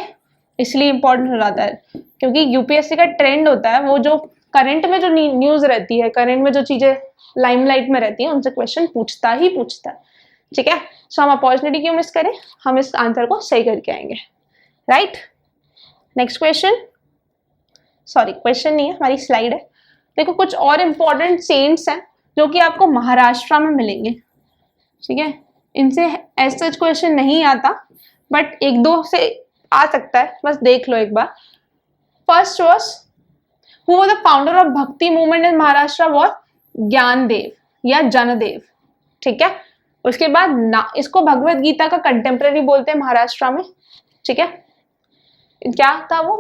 S1: इसलिए इंपॉर्टेंट हो जाता है क्योंकि यूपीएससी का ट्रेंड होता है, वो जो करंट में जो न्यूज रहती है, करंट में जो चीजें लाइमलाइट में रहती है, उनसे क्वेश्चन पूछता ही पूछता है, ठीक है। सो हम अपॉर्चुनिटी क्यों मिस करें, हम इस आंसर को सही करके आएंगे, right. Next question, sorry question नहीं है, हमारी स्लाइड है। देखो, कुछ और इंपॉर्टेंट सेंट्स हैं जो कि आपको महाराष्ट्र में मिलेंगे, ठीक है। इनसे ऐसा क्वेश्चन नहीं आता, बट एक दो से आ सकता है, बस देख लो एक बार। First was who was the founder of Bhakti movement in Maharashtra? Was Gyandev या जनदेव, ठीक है। उसके बाद ना, इसको भगवत गीता का कंटेम्प्रेरी बोलते हैं महाराष्ट्र में, ठीक है। क्या था वो?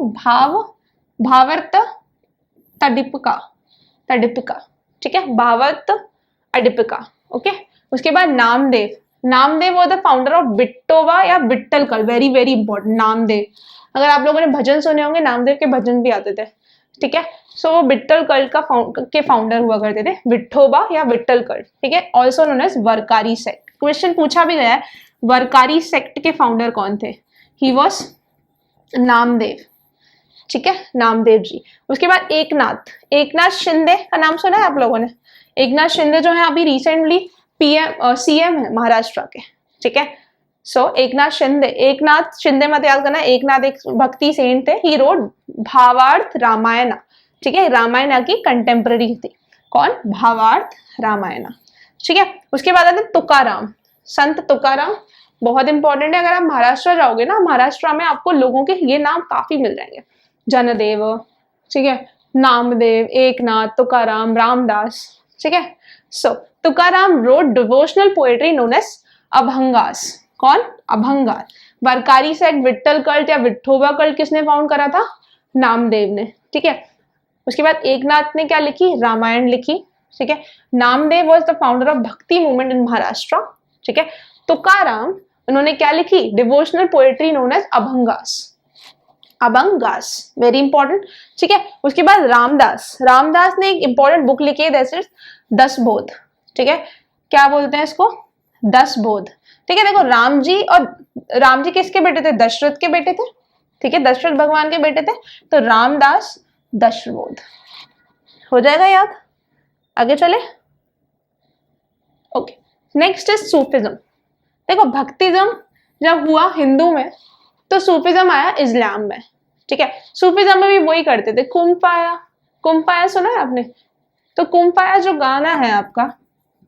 S1: भावार्थ तडिपिका, ठीक है, भावार्थ अडिपिका, ओके। उसके बाद नामदेव, नामदेव वो द फाउंडर ऑफ विट्टोवा या विट्ठलकल, वेरी वेरी इंपॉर्टेंट नामदेव। अगर आप लोगों ने भजन सुने होंगे, नामदेव के भजन भी आते थे, ठीक है। सो वो विट्ठल कल्ट के फाउंडर हुआ करते थे, विट्ठोबा या विट्ठल कल्ट, ठीक है, also known as Warkari sect. Question पूछा भी गया है, वरकारी सेक्ट के फाउंडर कौन थे? ही वॉज नामदेव, ठीक है, नामदेव जी। उसके बाद एकनाथ शिंदे का नाम सुना है आप लोगों ने? एकनाथ शिंदे जो है अभी रिसेंटली सीएम है महाराष्ट्र के, ठीक है। सो एकनाथ शिंदे मत याद करना। एकनाथ एक भक्ति सेंट थे। ही रोड भावार्थ रामायण, ठीक है, रामायण की कंटेम्प्रेरी थी। कौन? भावार्थ रामायण, ठीक है। उसके बाद आते तुकाराम, संत तुकाराम, बहुत इंपॉर्टेंट है। अगर आप महाराष्ट्र जाओगे ना, महाराष्ट्र में आपको लोगों के ये नाम काफी मिल जाएंगे, जनदेव, ठीक है, नामदेव, एकनाथ, तुकाराम, रामदास, ठीक है। So Tukaram wrote devotional poetry known as Abhangas. कौन? अभंगार। वरकारी सेक्ट, विट्ठल कल्ट या विठोबा कल्ट किसने फाउंड करा था? नामदेव ने, ठीक है। उसके बाद एकनाथ ने क्या लिखी? रामायण लिखी, ठीक है। Namdev was the founder of Bhakti movement in Maharashtra, ठीक है। तुकाराम, उन्होंने क्या लिखी? Devotional poetry known as Abhangas, Abhangas, very important, ठीक है। उसके बाद रामदास, रामदास ने एक इंपॉर्टेंट बुक लिखी है, दैट इज 10 बोध, ठीक है। क्या बोलते हैं इसको? 10 बोध, ठीक है। देखो राम जी किसके बेटे थे? दशरथ के बेटे थे, ठीक है, दशरथ भगवान के बेटे थे, तो रामदास 10 बोध, हो जाएगा याद। आगे चले, ओके। Next is Sufism. देखो भक्तिज्म जब हुआ हिंदू में तो सूफिज्म आया इस्लाम में, ठीक है। सूफिज्म में भी वही करते थे, कुम्पाया, कुम्पाया सुना है आपने? तो कुम्पाया जो गाना है आपका,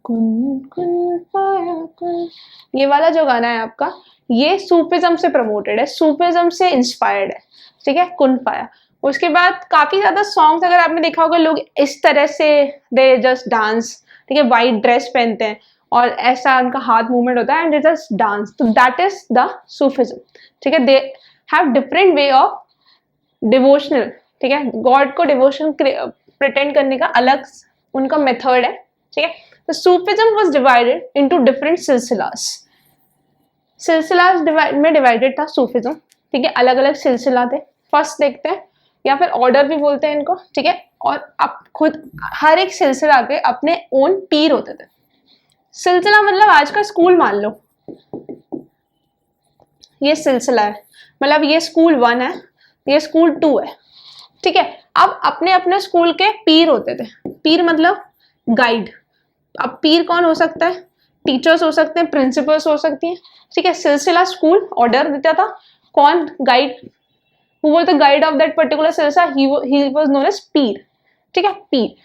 S1: कुन कुन पाया कुन, ये वाला जो गाना है आपका, ये सूफिज्म से प्रमोटेड है, सूफिज्म से इंस्पायर्ड है, ठीक है, कुन पाया। उसके बाद काफी ज्यादा सॉन्ग्स अगर आपने देखा होगा, लोग इस तरह से दे जस्ट डांस, ठीक है, व्हाइट ड्रेस पहनते हैं और ऐसा उनका हाथ मूवमेंट होता है एंड दे जस्ट डांस, तो दैट इज द सूफिज्म, ठीक है। They have different way of devotional, ठीक है, गॉड को डिवोशन प्रिटेंड करने का अलग उनका मेथड है, ठीक है। तो Sufism was divided into different silsilas, silsilas में डिवाइडेड था सूफिज्म, ठीक है, अलग अलग सिलसिला थे। फर्स्ट देखते हैं, या फिर ऑर्डर भी बोलते हैं इनको, ठीक है। और अब खुद हर एक सिलसिला के अपने ओन पीर होते थे। सिलसिला मतलब आज का स्कूल मान लो, ये सिलसिला है, मतलब ये स्कूल 1 है, ये स्कूल 2 है, ठीक है। अब अपने अपने स्कूल के पीर होते थे, पीर मतलब गाइड। अब पीर कौन हो सकता है? टीचर्स हो सकते हैं, प्रिंसिपल्स हो सकती हैं, ठीक है। सिलसिला स्कूल ऑर्डर देता था, कौन? Guide, who was the guide of that particular silsila, he was known as पीर, ठीक है, पीर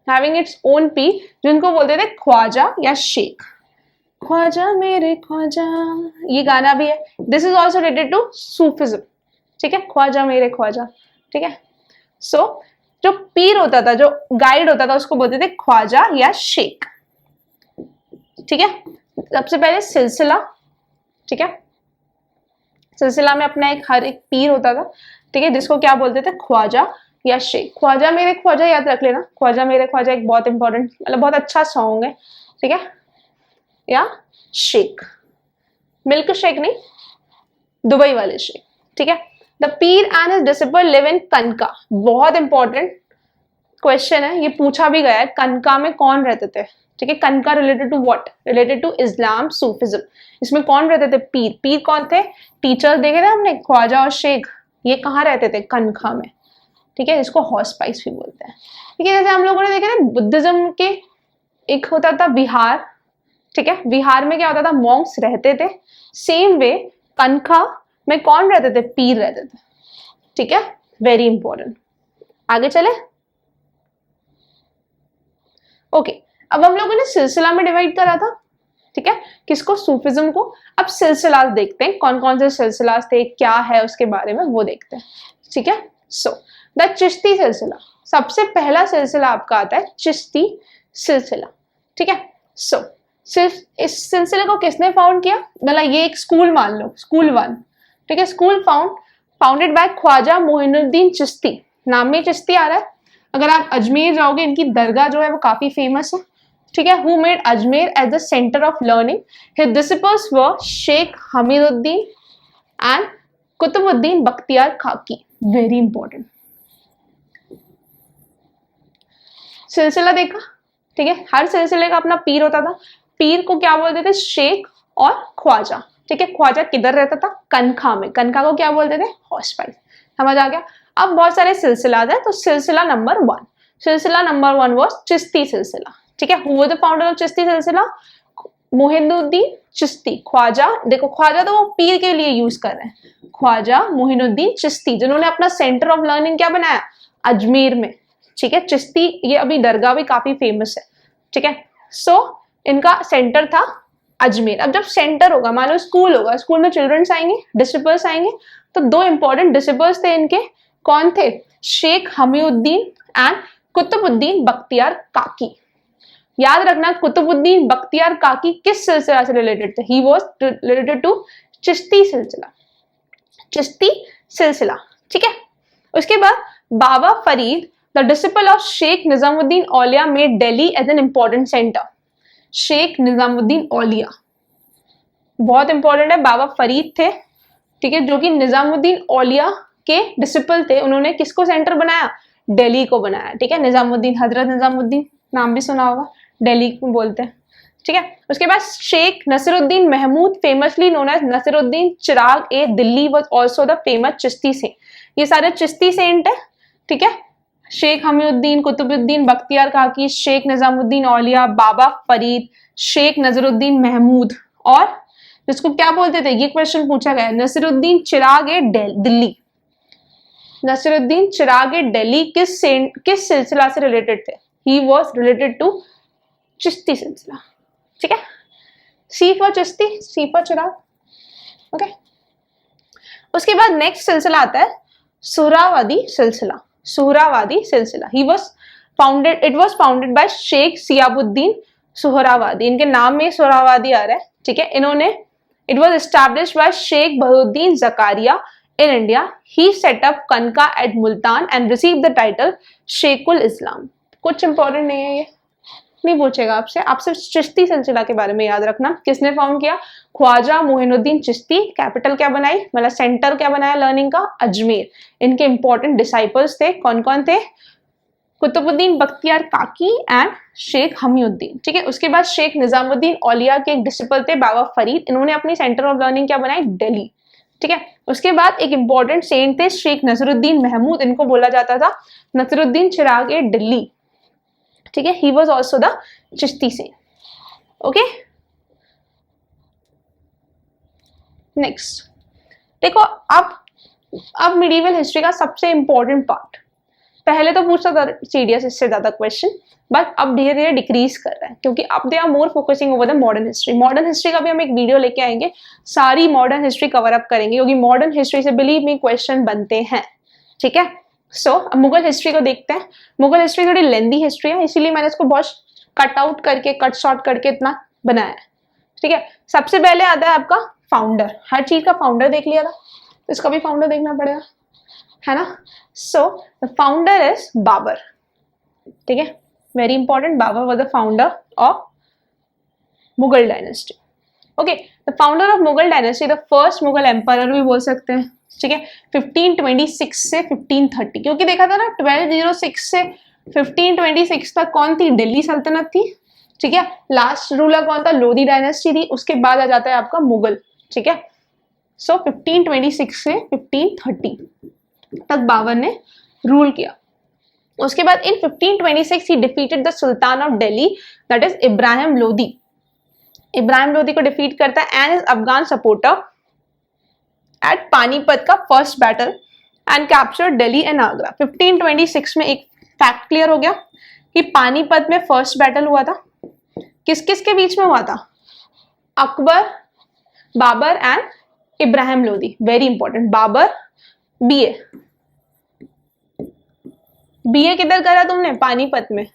S1: having its own पीर, जिनको बोलते थे ख्वाजा या शेख। ख्वाजा मेरे ख्वाजा, ये गाना भी है, this is also related to Sufism, ठीक है, ख्वाजा मेरे ख्वाजा, ठीक है। सो जो पीर होता था, जो गाइड होता था, उसको बोलते थे ख्वाजा या शेख, ठीक है। सबसे पहले सिलसिला, ठीक है, सिलसिला में अपना एक हर एक पीर होता था, ठीक है, जिसको क्या बोलते थे? ख्वाजा या शेख। ख्वाजा मेरे ख्वाजा याद रख लेना, ख्वाजा मेरे ख्वाजा एक बहुत इंपॉर्टेंट, मतलब बहुत अच्छा सॉन्ग है, ठीक है। या शेख, मिल्क शेक नहीं, दुबई वाले शेख, ठीक है। The Pir and his disciple live in कनका, बहुत इंपॉर्टेंट क्वेश्चन है, ये पूछा भी गया है, कनका में कौन रहते थे, ठीक है। कनका related to what? Related to Islam, Sufism. इसमें कौन रहते थे? पीर। पीर कौन थे? टीचर्स देखे थे हमने, ख्वाजा और शेख, ये कहाँ रहते थे? कनका में, ठीक है, इसको हॉर्स पाइस भी बोलते हैं, ठीक है। जैसे हम लोगों ने देखा ना बुद्धिज्म के एक होता था विहार, ठीक है, विहार में क्या होता था? मॉन्क्स रहते थे। सेम वे कनका में कौन रहते थे? पीर रहते थे, ठीक है, वेरी इंपॉर्टेंट। आगे चले, ओके। अब हम लोगों ने सिलसिला में डिवाइड करा था, ठीक है, किसको? सूफिज्म को। अब सिलसिलास देखते हैं, कौन कौन से सिलसिलास थे, क्या है उसके बारे में वो देखते हैं, ठीक है। सो द चिश्ती सिलसिला, सबसे पहला सिलसिला आपका आता है चिश्ती सिलसिला, ठीक है। सो इस सिलसिले को किसने फाउंड किया? मतलब ये एक स्कूल मान लो, स्कूल 1, ठीक है, school founded by Khwaja Moinuddin Chishti, नाम में चिश्ती आ रहा है। अगर आप अजमेर जाओगे, इनकी दरगाह जो है वो काफी फेमस है, ठीक है। Who made Ajmer as the centre of learning, his disciples were Sheikh Hamiduddin and Qutbuddin Bakhtiyar Kaki, very important. सिलसिला देखा, ठीक है, हर सिलसिले का अपना पीर होता था। पीर को क्या बोलते थे? शेख और ख्वाजा, ठीक है। ख्वाजा किधर रहता था? कनखा में। कनखा को क्या बोलते थे? हॉर्स पाइस, समझ आ गया। अब बहुत सारे सिलसिलात है, तो सिलसिला नंबर 1, सिलसिला नंबर 1 वाज चिश्ती सिलसिला, ठीक है। Who was the founder of Chishti सिलसिला? मोहिनुद्दीन चिश्ती। ख्वाजा, देखो ख्वाजा तो वो पीर के लिए यूज कर रहे हैं, ख्वाजा मोहिनुद्दीन चिश्ती, जिन्होंने अपना सेंटर ऑफ लर्निंग क्या बनाया? अजमेर में, ठीक है। चिश्ती, ये अभी दरगाह भी काफी फेमस है, ठीक है। सो इनका सेंटर था अजमेर। अब जब सेंटर होगा, मान लो स्कूल होगा, स्कूल में चिल्ड्रंस आएंगे, डिसिपल्स आएंगे, तो 2 इंपॉर्टेंट डिसिपल्स थे इनके, कौन थे? शेख हमीउद्दीन एंड कुतुबुद्दीन बख्तियार काकी। याद रखना कुतुबुद्दीन बख्तियार काकी किस सिलसिला से रिलेटेड थे? He was related to Chishti Silsila, Chishti Silsila, ठीक है। उसके बाद Baba Farid the disciple of Sheikh Nizamuddin Auliya made Delhi as an important centre. Sheikh Nizamuddin Auliya बहुत इंपॉर्टेंट है, बाबा फरीद थे, ठीक है, जो कि निजामुद्दीन औलिया के डिसिपल थे। उन्होंने किसको सेंटर बनाया? दिल्ली को बनाया, ठीक है। निजामुद्दीन, हजरत निजामुद्दीन नाम भी सुना होगा, दिल्ली को बोलते हैं, ठीक है। उसके बाद Sheikh Nasiruddin Mahmud famously known as Nasiruddin Chirag e Delhi was also the famous Chishti saint. ये सारे चिश्ती सेंट है, ठीक है। शेख हमीउद्दीन, कुतुबुद्दीन बख्तियार काकी, शेख निजामुद्दीन औलिया, बाबा फरीद, शेख नजरुद्दीन महमूद, और जिसको क्या बोलते थे, ये क्वेश्चन पूछा गया, नसीरुद्दीन चिराग ए दिल्ली। नसीरुद्दीन चिराग ए दिल्ली किस सिलसिला से रिलेटेड थे? He was related to Chishti Silsila, ठीक है। C for Chishti, C for Chirag, okay. उसके बाद नेक्स्ट सिलसिला आता है सुहरावादी Silsila. Suhrawardi Silsila, he was founded, it was founded by Sheikh Shihabuddin Suhrawardi. इनके नाम में सुहरावादी आ रहा है, ठीक है। इन्होंने, it was established by Sheikh Bahauddin Zakariya in India. He set up Kanka at Multan and received the title Sheikhul Islam. कुछ इंपॉर्टेंट नहीं है, ये नहीं पूछेगा आपसे, आप सिर्फ चिश्ती सिलसिला के बारे में याद रखना। किसने फाउंड किया? ख्वाजा मोइनुद्दीन चिश्ती। कैपिटल क्या बनाई, मतलब सेंटर क्या बनाया लर्निंग का? अजमेर। इनके इंपॉर्टेंट डिसाइपल्स थे, कौन कौन थे? कुतुबुद्दीन बख्तियार काकी एंड शेख हमीउद्दीन, ठीक है। उसके बाद शेख निजामुद्दीन औलिया के एक डिसिपल थे बाबा फरीद। इन्होंने अपनी सेंटर ऑफ लर्निंग क्या बनाई? दिल्ली, ठीक है। उसके बाद एक इंपॉर्टेंट सेंट थे शेख नसरुद्दीन महमूद। इनको बोला जाता था नसरुद्दीन चिराग ए दिल्ली, ठीक है। He was also the Chishti saint, okay. Next देखो, अब मिडिवल हिस्ट्री का सबसे इंपॉर्टेंट पार्ट। पहले तो पूछता था सीडीएस इससे ज्यादा क्वेश्चन, बट अब धीरे धीरे डिक्रीज कर रहा है, क्योंकि अब they are more focusing over the modern history. Modern history का भी हम एक वीडियो लेके आएंगे, सारी मॉडर्न हिस्ट्री कवर अप करेंगे, क्योंकि मॉडर्न हिस्ट्री से बिलीव मी क्वेश्चन बनते हैं, ठीक है। सो अब मुगल हिस्ट्री को देखते हैं। मुगल हिस्ट्री थोड़ी लेंदी हिस्ट्री है, इसीलिए मैंने इसको बहुत कट आउट करके, कट शॉर्ट करके इतना बनाया है, ठीक है। सबसे पहले आता है आपका फाउंडर। हर चीज का फाउंडर देख लिया था, तो इसका भी फाउंडर देखना पड़ेगा, है ना। So the founder is Babur, ठीक है, very important. Babur was the founder of Mughal dynasty, okay. The founder of Mughal dynasty, the first Mughal empire भी बोल सकते हैं, ठीक है। 1526 से 1530, क्योंकि देखा था ना 1206 से 1526 तक कौन थी? दिल्ली सल्तनत थी, ठीक है। लास्ट रूलर कौन था? लोधी डायनेस्टी थी। उसके बाद आ जाता है आपका मुगल, ठीक है। सो 1526 से 1530 तक बाबर ने रूल किया। उसके बाद in 1526 he defeated the sultan of Delhi, that is Ibrahim Lodi. Ibrahim Lodi को डिफीट करता है and is Afghan supporter at Panipat का first battle and capture Delhi and Agra. 1526 में एक फैक्ट क्लियर हो गया कि पानीपत में फर्स्ट बैटल हुआ था। किस किस के बीच में हुआ था? Akbar, Babur and Ibrahim Lodi. Very important. Babur, BA, BA किधर करा तुमने? पानीपत में,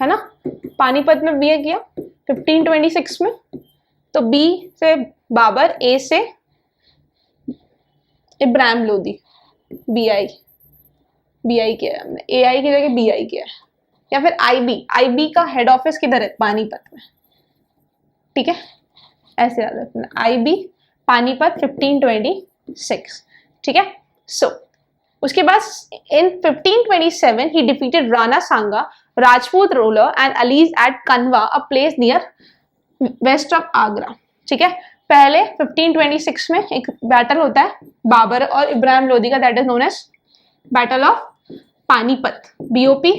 S1: है ना। पानीपत में बीए किया 1526 में। तो बी से बाबर, ए से इब्राहिम लोदी, बीआई, बीआई किया है हमने, एआई की जगह बीआई किया है। या फिर आईबी, आईबी का हेड ऑफिस किधर है? पानीपत में, ठीक है, ऐसे याद रखना। आईबी पानीपत 1526, ठीक है। सो उसके बाद in 1527 he defeated Rana Sanga, Rajput ruler and allies at Khanwa, a place near west of Agra, ठीक है। पहले 1526 में एक बैटल होता है बाबर और इब्राहिम लोदी का, that is known as battle of Panipat, BOP,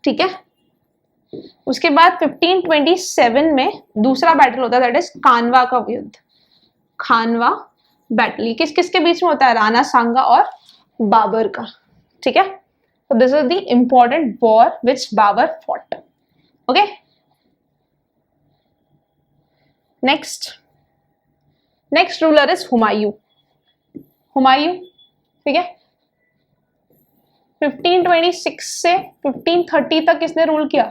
S1: ठीक है। उसके बाद 1527 में दूसरा बैटल होता है, दैट इज खानवा का युद्ध, खानवा बैटल। ये किस किस के बीच में होता है? राणा सांगा और बाबर का, ठीक है। तो this is the important war which Babur fought, okay. Next ruler is Humayun, Humayun, ठीक है। 1526 से 1530 तक किसने रूल किया?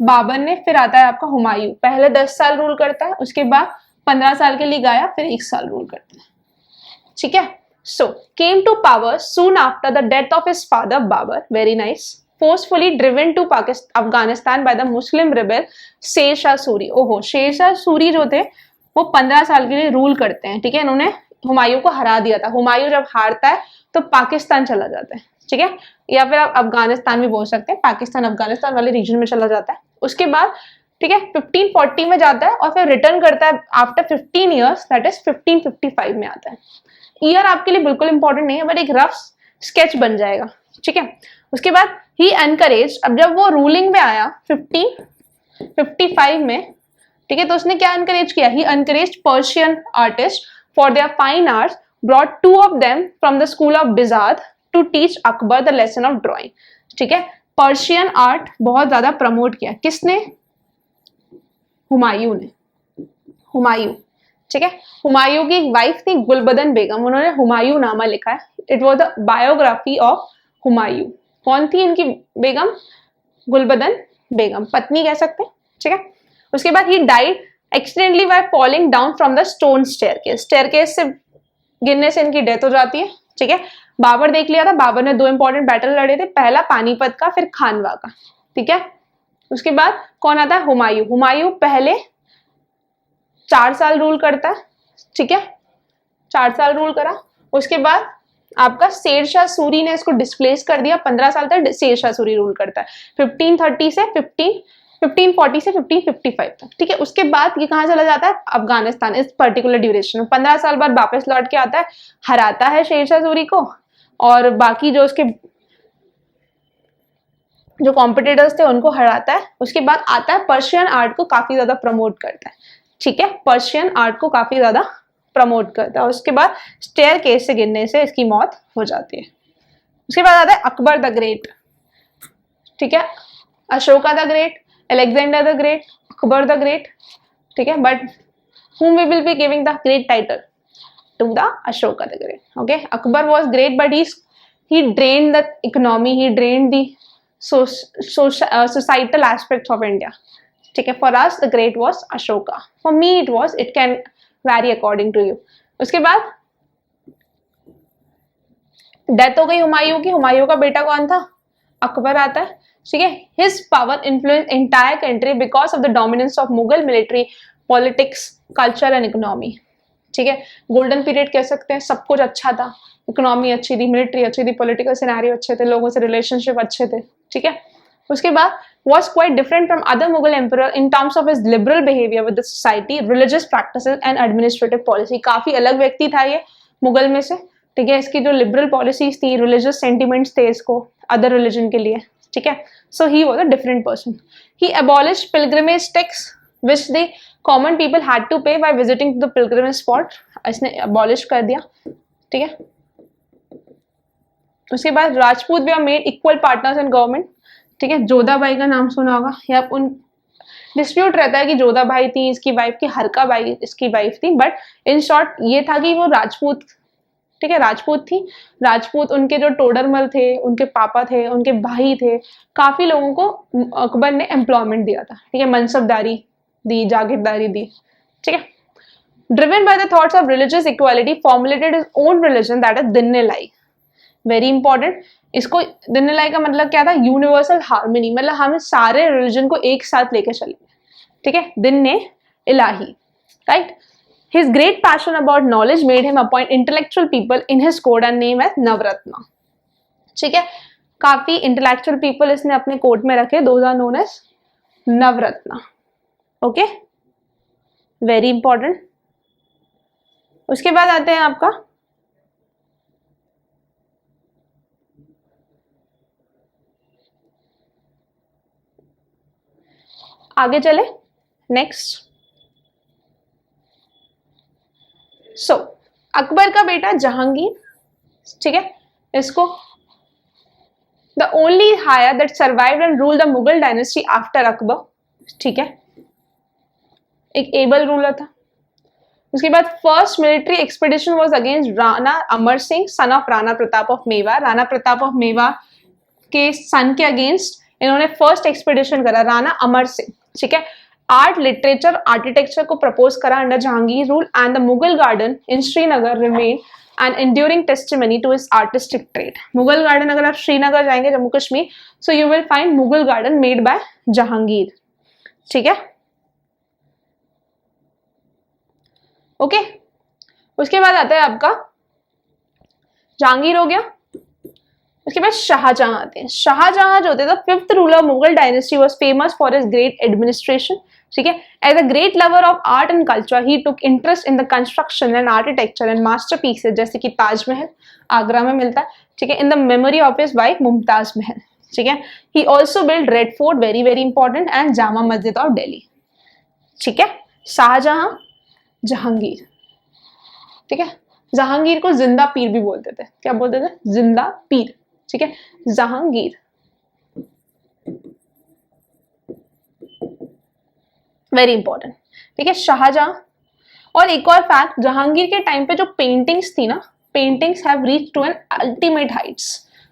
S1: बाबर ने, फिर आता है आपका हुमायूं, पहले 10 साल रूल करता है, उसके बाद 15 साल के लिए गाया, फिर 1 साल रूल करता है, ठीक है। So came to power soon after the death of his father Babur, very nice, forcefully driven to Pakistan, Afghanistan by the Muslim rebel शेर शाह सूरी। ओहो, शेर शाह सूरी जो थे वो 15 साल के लिए रूल करते हैं, ठीक है। इन्होंने हुमायूं को हरा दिया था। हुमायूं जब हारता है तो पाकिस्तान चला जाता है, ठीक है, या फिर आप अफगानिस्तान भी बोल सकते हैं, पाकिस्तान अफगानिस्तान वाले रीजन में चला जाता है। उसके बाद, ठीक है, 1540 में जाता है और फिर रिटर्न करता है आफ्टर 15 ईयर्स, दैट इज 1555 में आता है। ईयर आपके लिए बिल्कुल इंपॉर्टेंट नहीं है, बट एक रफ स्केच बन जाएगा, ठीक है। उसके बाद ही एनकरेज, अब जब वो रूलिंग में आया 1555 में, ठीक है, तो उसने क्या एनकरेज किया? He encourage Persian artist for their fine arts, brought 2 of them from the school of Bizad to teach Akbar the lesson of drawing, ठीक है। पर्शियन आर्ट बहुत ज्यादा प्रमोट किया, किसने? हुमायूं ने, हुमायूं, ठीक है। हुमायूं की एक वाइफ थी गुलबदन बेगम, उन्होंने हुमायूं नामा लिखा है। It was the biography of Humayun. कौन थी इनकी बेगम? गुलबदन बेगम, पत्नी कह सकते हैं, ठीक है। उसके बाद he died accidentally by falling down from the stone staircase, staircase से गिरने से इनकी डेथ हो जाती है, ठीक है। बाबर देख लिया था, बाबर ने 2 इंपॉर्टेंट बैटल लड़े थे, पहला पानीपत का, फिर खानवा का, ठीक है। उसके बाद कौन आता है? हुमायूं। हुमायूं पहले 4 साल रूल करता है, ठीक है, 4 साल रूल करा। उसके बाद आपका शेर शाह सूरी ने इसको डिस्प्लेस कर दिया, 15 साल तक शेर शाह सूरी रूल करता है, 1540 से 1555 तक, ठीक है। उसके बाद ये कहाँ चला जाता है? अफगानिस्तान, इस पर्टिकुलर ड्यूरेशन में। 15 साल बाद वापस लौट के आता है, हराता है शेर शाह सूरी को, और बाकी जो उसके जो कॉम्पिटिटर्स थे उनको हराता है। उसके बाद आता है पर्शियन आर्ट को काफी ज्यादा प्रमोट करता है, ठीक है, पर्शियन आर्ट को काफी ज्यादा प्रमोट करता है। उसके बाद स्टेयर केस से गिरने से इसकी मौत हो जाती है। उसके बाद आता है अकबर द ग्रेट, ठीक है, Ashoka the great, Alexander the great, Akbar the great, ठीक है, but whom we will be giving the great title to the Ashoka the Great, okay. Akbar was great, but he drained the economy, he drained the societal aspects of India, ठीक है। For us the great was Ashoka, for me it can vary according to you। उसके बाद death हो गई हुमायूं की। हुमायूं का बेटा कौन था? अकबर आता है, ठीक है। His power influence entire country because of the dominance of Mughal military, politics, culture and economy, ठीक है। गोल्डन पीरियड कह सकते हैं, सब कुछ अच्छा था, इकोनॉमी अच्छी थी, मिलिट्री अच्छी थी, पॉलिटिकल सिनेरियो अच्छे थे, लोगों से रिलेशनशिप अच्छे थे, ठीक है। उसके बाद was quite different from other Mughal emperor in terms of his liberal behavior with the society, religious practices and administrative policy। काफी अलग व्यक्ति था ये मुगल में से, ठीक है। इसकी जो लिबरल पॉलिसीज थी, रिलीजियस सेंटिमेंट्स थे इसको अदर रिलीजन के लिए, ठीक है। So he was a different person. He abolished pilgrimage tax which the common people had to pay by visiting the pilgrimage spot। इसने abolish कर दिया, ठीक है। उसके बाद Rajput they made equal partners in government, ठीक है। जोधाबाई का नाम सुना होगा, या उन डिस्प्यूट रहता है कि जोधाबाई थी इसकी वाइफ की, हरका बाई इसकी वाइफ थी, बट इन शॉर्ट ये था कि वो राजपूत, ठीक है, राजपूत थी। राजपूत उनके जो टोडरमल थे, उनके पापा थे, उनके भाई थे, काफी लोगों को अकबर ने एम्प्लॉयमेंट दिया था, ठीक है, मनसबदारी दी, जागीरदारी दी, ठीक है। Driven by the thoughts of religious equality formulated his own religion, that is Din-i-Ilahi, very important. इसको दिन्नेलाई का मतलब क्या था? यूनिवर्सल हार्मनी, मतलब हम सारे रिलीजन को एक साथ लेके चले, ठीक है, दिन्ने इलाही, right. His great passion about knowledge made him appoint intellectual people in his court and name as Navratna, ठीक है। काफी इंटेलेक्चुअल पीपल इसने अपने कोर्ट में रखे, those are known as Navratna, okay, very important. उसके बाद आते हैं आपका आगे चले, नेक्स्ट। सो अकबर का बेटा जहांगीर, ठीक है, इसको the only heir that survived and rule the Mughal dynasty after Akbar, ठीक है, एक एबल रूलर था। उसके बाद first military expedition was against Rana Amar Singh son of Rana Pratap of Mewar, Rana Pratap of Mewar के सन के अगेंस्ट इन्होंने फर्स्ट एक्सपीडिशन करा राणा अमर सिंह, ठीक है। आर्ट, लिटरेचर, आर्किटेक्चर को प्रपोज करा under Jahangir rule and the Mughal garden in Srinagar remain N enduring testimony to his artistic trait. Mughal garden, अगर आप श्रीनगर जाएंगे Jammu Kashmir, so you will find Mughal garden made by Jahangir, ठीक है। ओके, उसके बाद आता है आपका जहांगीर हो गया, उसके बाद शाहजहां आते हैं। शाहजहां जो थे the fifth ruler Mughal dynasty was famous for his great administration, ठीक है। As a great lover of art and culture he took interest in the construction and architecture and masterpieces जैसे कि ताजमहल आगरा में मिलता है, ठीक है, in the memory of his wife Mumtaz Mahal, ठीक है। He also build Red Fort, very very important, and Jama Masjid of Delhi, ठीक है। शाहजहां, जहांगीर, ठीक है। जहांगीर को जिंदा पीर भी बोलते थे, क्या बोलते थे? जिंदा पीर, ठीक है। जहांगीर वेरी इंपॉर्टेंट, ठीक है। शाहजहां, और एक और फैक्ट, जहांगीर के टाइम पे जो पेंटिंग्स थी ना, paintings have reached to an ultimate heights.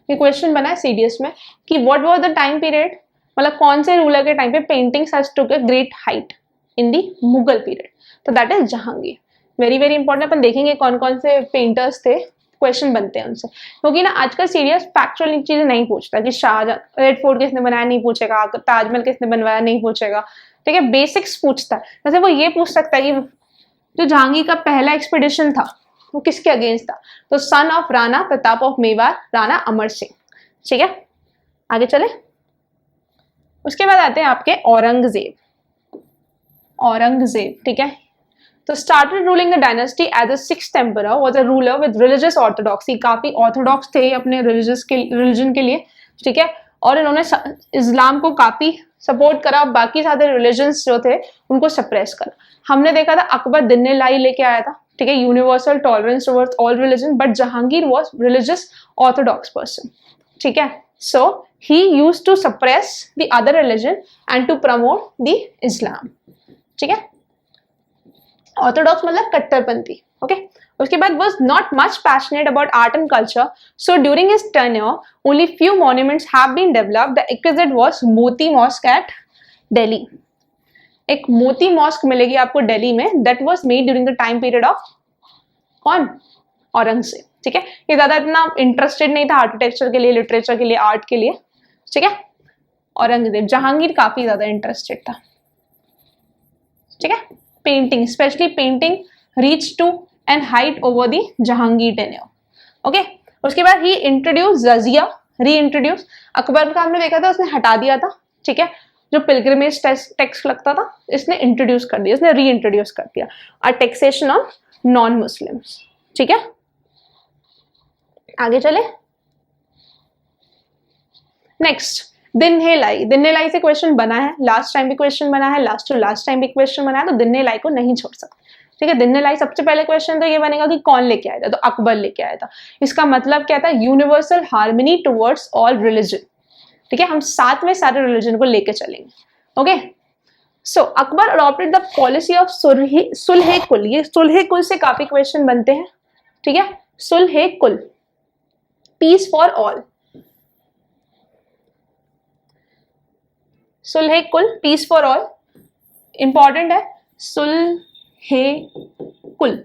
S1: ये क्वेश्चन बना है सीडीएस में कि what was the time period, मतलब कौन से रूलर के टाइम पे paintings has took a great height in the Mughal period, तो that is Jahangir. Very very important, अपन देखेंगे कौन कौन से पेंटर्स थे, क्वेश्चन बनते हैं उनसे, क्योंकि ना आजकल सीरियस फैक्चुअल चीजें नहीं पूछता कि शाहजहां रेड फोर्ट किसने बनाया नहीं पूछेगा, ताजमहल किसने बनवाया नहीं पूछेगा, ठीक है। बेसिक्स पूछता है, जैसे वो ये पूछ सकता है कि जो जहांगीर का पहला एक्सपीडिशन था वो किसके अगेंस्ट था, तो son of Rana Pratap of Mewar, Rana Amar Singh, ठीक है। आगे चले, उसके बाद आते हैं आपके औरंगजेब। औरंगजेब, ठीक है, तो started ruling the dynasty as a sixth emperor, was a ruler with religious orthodoxy, काफी ऑर्थोडॉक्स थे अपने रिलीजन के लिए, ठीक है। और इन्होंने इस्लाम को काफी सपोर्ट करा, बाकी सारे रिलीजन्स जो थे उनको सप्रेस करा। हमने देखा था अकबर दिन ने लाई लेके आया था, ठीक है, universal tolerance towards all religion, but Jahangir was religious orthodox person, ठीक है। So he used to suppress the other religion and to promote the Islam, ठीक है। ऑर्थोडॉक्स मतलब कट्टरपंथी, ओके। उसके बाद was not much passionate about art and culture, so during his tenure only few monuments have been developed. The exquisite was मोती mask at Delhi. एक मोती mask मिलेगी आपको दिल्ली में, that was made during the time period of कौन? औरंगजेब, ठीक है। ये ज्यादा इतना इंटरेस्टेड नहीं था आर्किटेक्चर के लिए, लिटरेचर के लिए, आर्ट के लिए, ठीक है। औरंगजेब, जहांगीर काफी ज्यादा इंटरेस्टेड था, ठीक है। Painting, specially painting reach to an height over the Jahangir tenure, okay. उसके बाद ही इंट्रोड्यूस जजिया, री इंट्रोड्यूस, अकबर का हमने देखा था उसने हटा दिया था, ठीक है, जो पिलग्रिमेज टैक्स लगता था इसने इंट्रोड्यूस कर दिया, इसने री इंट्रोड्यूस कर दिया, और टैक्सेशन ऑन नॉन मुस्लिम्स, ठीक है। आगे चले, नेक्स्ट दिन्हेलाई। दिन्हेलाई से क्वेश्चन बना है, लास्ट टाइम भी क्वेश्चन बना है, लास्ट टू लास्ट टाइम भी क्वेश्चन बना है, तो दिन्हेलाई को नहीं छोड़ सकते, ठीक है। दिन्हेलाई सबसे पहले क्वेश्चन तो ये बनेगा कि कौन लेके आया था, तो अकबर लेके आया था। इसका मतलब क्या था? Universal harmony towards all religion, ठीक है, हम साथ में सारे रिलीजन को लेके चलेंगे, okay. So Akbar adopted the policy of Sulhe Kul. ये सुलहे कुल से काफी क्वेश्चन बनते हैं, ठीक है। सुलहे कुल, पीस फॉर ऑल, सुलहे कुल, पीस फॉर ऑल, इंपॉर्टेंट है। सुलहे कुल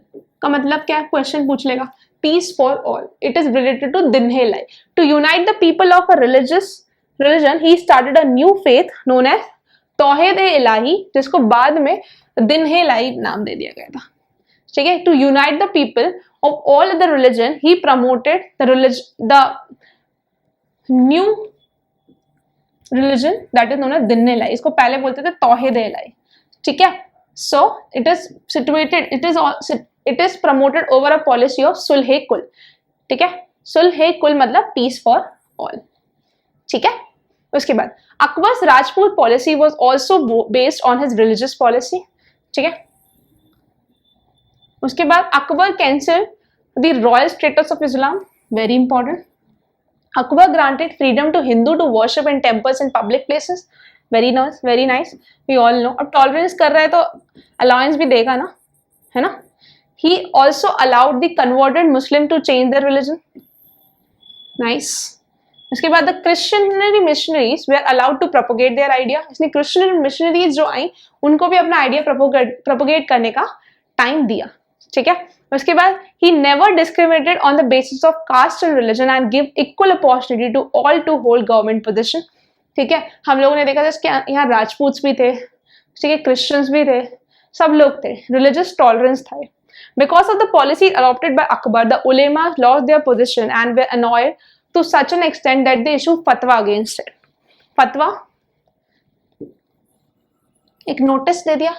S1: का मतलब क्या है? क्वेश्चन पूछ लेगा। Peace for all, it is related to Din-i-Ilahi. To unite the people of a religion he started a new faith known as Tauhid-e-Ilahi, जिसको बाद में दिन्हेलाई नाम दे दिया गया था, ठीक है। To unite the people of all other religion he promoted the new religion that is known as Din-i-Ilahi. इसको पहले बोलते थे तौहीद-ए-इलाही, ठीक है। So it is situated, it is promoted over a policy of Sulhe Kul, ठीक है। सुलहे कुल मतलब पीस फॉर ऑल, ठीक है। उसके बाद Akbar's Rajput policy was also based on his religious policy, ठीक है। उसके बाद Akbar cancel the royal status of Islam, very important. Akbar granted freedom to Hindu to worship in temples in public places, very nice, we all know. अब tolerance कर रहा है तो allowance भी देगा ना, है ना। He also allowed the converted Muslim to change their religion, nice. उसके बाद द क्रिश्चियनरी missionaries were are allowed to propagate their idea, इसलिए क्रिश्चियन मिशनरीज जो आई उनको भी अपना आइडिया प्रोपोगेट करने का टाइम दिया, ठीक है। उसके बाद he never discriminated on the basis of caste and religion and give equal opportunity to all to hold government position, ठीक है। हम लोगों ने देखा था इसके यहाँ राजपूत भी थे, ठीक है, क्रिश्चियंस भी थे, सब लोग थे, रिलीजियस टॉलरेंस था। Because of the policy adopted by Akbar, the ulemas lost their position and were annoyed to such an extent that they issued fatwa against it. fatwa एक नोटिस दे दिया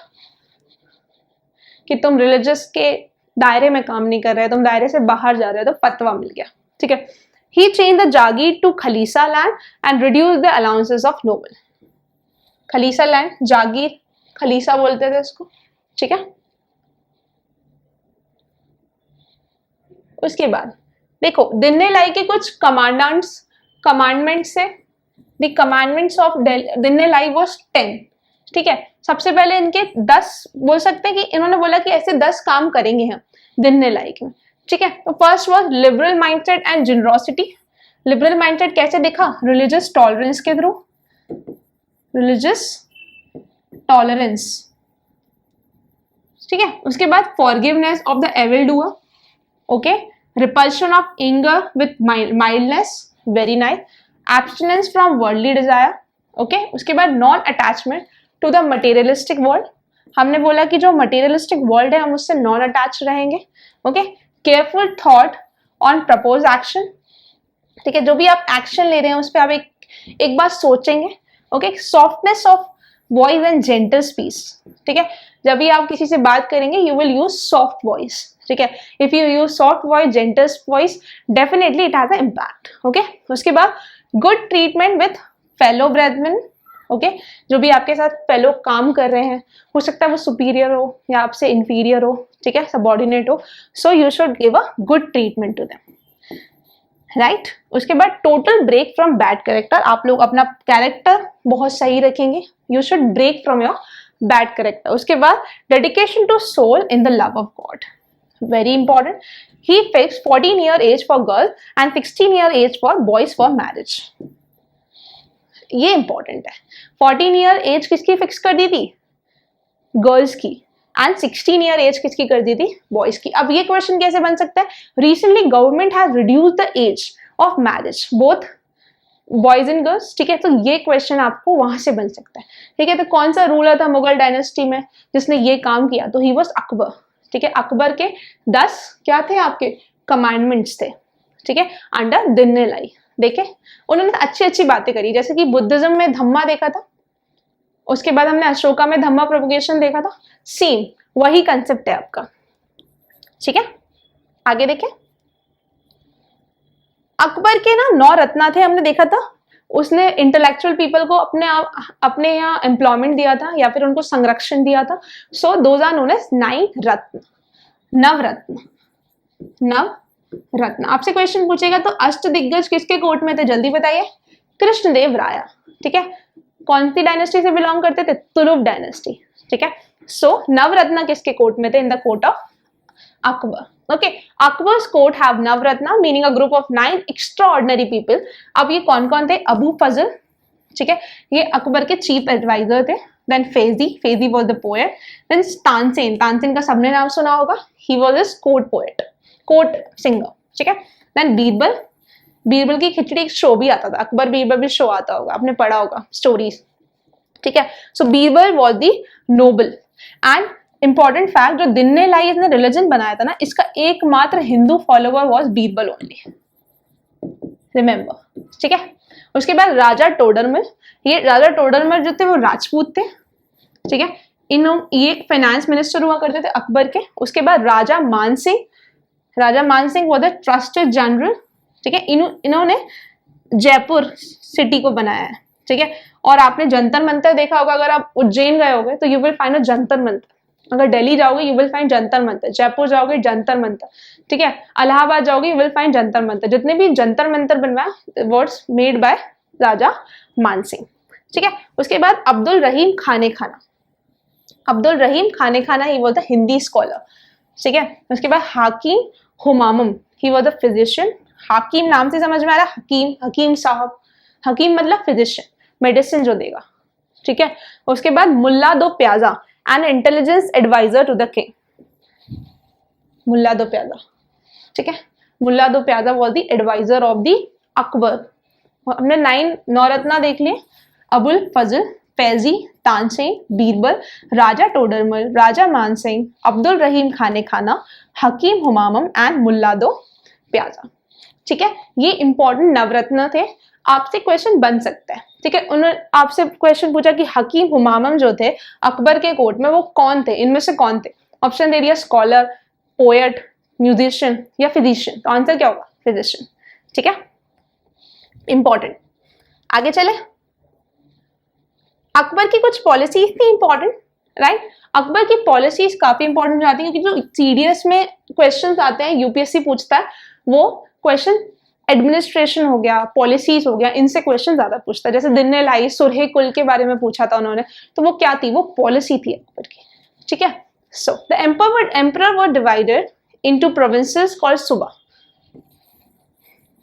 S1: कि तुम रिलीजियस के दायरे में काम नहीं कर रहे, तुम दायरे से बाहर जा रहे हो, तो फतवा मिल गया, ठीक है। He changed the Jagir to Khalisa land and reduced the allowances of noble. Khalisa land, जागीर, खलीसा बोलते थे इसको, ठीक है। उसके बाद देखो दिन्ने लाई के कुछ कमांडमेंट्स से, द कमांडमेंट्स ऑफ दिन्ने लाई वाज 10, ठीक है। सबसे पहले इनके 10 बोल सकते हैं कि इन्होंने बोला कि ऐसे 10 काम करेंगे हम दिन्ने लाई के, ठीक है। तो first was liberal mindset and generosity. Liberal mindset कैसे दिखा? रिलीजियस टॉलरेंस के थ्रू, रिलीजियस टॉलरेंस, ठीक है। उसके बाद forgiveness of the evil doer, okay, repulsion of anger with mildness, very nice, abstinence from worldly desire, okay. उसके बाद non attachment to the materialistic world, हमने बोला कि जो मटेरियलिस्टिक वर्ल्ड है हम उससे नॉन अटैच रहेंगे, okay. Careful thought on propose action, ठीक है, जो भी आप एक्शन ले रहे हैं उस पर आप एक बार सोचेंगे, okay. Softness of voice and gentle speech, ठीक है, जब भी आप किसी से बात करेंगे you will use soft voice, ठीक है। If you use soft voice, gentle voice, definitely it has a impact, okay. उसके बाद good treatment with fellow brethren, okay, जो भी आपके साथ फेलो काम कर रहे हैं, हो सकता है वो सुपीरियर हो या आपसे इंफीरियर हो, ठीक है, सबॉर्डिनेट हो, so you should give a good treatment to them, right. उसके बाद total break from bad character, आप लोग अपना कैरेक्टर बहुत सही रखेंगे, you should break from your bad character. उसके बाद dedication to soul in the love of God, very important. He fix 14 year age for girls and 16 year age for boys for marriage, ये important है। 14 year as किसकी fix कर दी थी? Girls की, and 16 year as किसकी कर दी थी? Boys की। अब ये क्वेश्चन कैसे बन सकता है? Recently government has reduced the age of marriage both boys and girls, ठीक है, तो ये क्वेश्चन आपको वहां से बन सकता है, ठीक है। तो कौन सा रूलर था मुगल डायनेस्टी में जिसने ये काम किया? तो ही वाज अकबर, ठीक है। अकबर के 10 क्या थे आपके कमांडमेंट्स थे, ठीक है, अंडर दिन्ने लाई। देखे उन्होंने अच्छी अच्छी बातें करी, जैसे कि बुद्धिज्म में धम्मा देखा था, उसके बाद हमने अशोका में धम्मा प्रोपोगेशन देखा था, सेम वही कंसेप्ट है आपका, ठीक है। आगे देखें, अकबर के ना 9 रत्ना थे, हमने देखा था, उसने इंटेलेक्चुअल पीपल को अपने यहाँ एम्प्लॉयमेंट दिया था या फिर उनको संरक्षण दिया था, so those are known as 9 रत्न, नवरत्न, नवरत्न। आपसे क्वेश्चन पूछेगा तो अष्ट दिग्गज किसके कोर्ट में थे? जल्दी बताइए। कृष्णदेव राय, ठीक है। कौन सी डायनेस्टी से बिलोंग करते थे? तुलुक डायनेस्टी, ठीक है। सो नवरत्न किसके कोर्ट में थे? In the court of Akbar, okay. Akbar's court have Navratna meaning a group of 9 extraordinary people. अब ये कौन कौन थे? अबू फजल, ठीक है, ये अकबर के चीफ एडवाइजर थे। Then Faizi was the poet. Then Tansen का सबने नाम सुना होगा, he was his court poet, court singer, ठीक है। देन बीरबल की खिचड़ी एक शो भी आता था, अकबर बीरबल भी शो आता होगा, आपने पढ़ा होगा स्टोरीज, ठीक है। So Birbal was the noble and important fact, जो दिन्ने लाई इसने रिलीजन बनाया था ना, इसका एकमात्र Hindu follower was Birbal only, remember, ठीक है। उसके बाद राजा टोडरमल, ये राजा टोडरमल जो थे वो राजपूत थे, ठीक है। ये फाइनेंस मिनिस्टर हुआ करते थे अकबर के। उसके बाद राजा मानसिंह वो द ट्रस्टेड जनरल, ठीक है। इन्होंने जयपुर सिटी को बनाया है, ठीक है। और आपने जंतर मंतर देखा होगा, अगर आप उज्जैन गए होगे तो you will find a Jantar Mantar, अगर दिल्ली जाओगे you will find Jantar Mantar, Jaipur जाओगे जंतर मंतर, ठीक है, इलाहाबाद जाओगे you will find Jantar Mantar. जितने भी जंतर मंतर बनवाए वाज मेड बाय राजा मानसिंह, ठीक है। उसके बाद अब्दुल रहीम खाने खाना ही वाज द हिंदी स्कॉलर, ठीक है। उसके बाद हाकिम हुमायूं, ही वाज द फिजिशियन, हाकिम नाम से समझ में आ रहा है, हकीम, हकीम साहब, हकीम मतलब फिजिशियन, मेडिसिन जो देगा, ठीक है। उसके बाद Mulla Do Pyaza, an intelligence advisor to the king, Mulla Do Pyaza, ठीक है। Mulla Do Pyaza was the advisor of the Akbar. हमने 9 नौरत्ना देख लिए, अबुल फजल, फैजी, तानसेन, बीरबल, राजा टोडरमल, राजा मानसिंह, अब्दुल रहीम खाने खाना, हकीम हुमामम एंड मुल्ला दो प्याजा, ठीक है। ये इंपॉर्टेंट नवरत्न थे, आपसे क्वेश्चन बन सकता है, ठीक है। उन्होंने आपसे क्वेश्चन पूछा कि हकीम हुमामम जो थे अकबर के कोर्ट में वो कौन थे, इनमें से कौन थे, ऑप्शन दे दिया स्कॉलर, पोएट, म्यूजिशियन या फिजिशियन, तो आंसर क्या होगा, फिजिशियन, ठीक है, इंपॉर्टेंट। आगे चले, अकबर की कुछ पॉलिसीज थी इंपॉर्टेंट, राइट। अकबर की पॉलिसीज काफी इंपॉर्टेंट हो जाती है, क्योंकि जो सीडीएस में क्वेश्चंस आते हैं, यूपीएससी पूछता है, वो क्वेश्चन एडमिनिस्ट्रेशन हो गया, पॉलिसीज हो गया, इनसे क्वेश्चन ज्यादा पूछता है। जैसे दिन ने लाई सुरहे कुल के बारे में पूछा था उन्होंने, तो वो क्या थी, वो पॉलिसी थी अकबर की, ठीक है। So the emperor were divided into provinces called suba,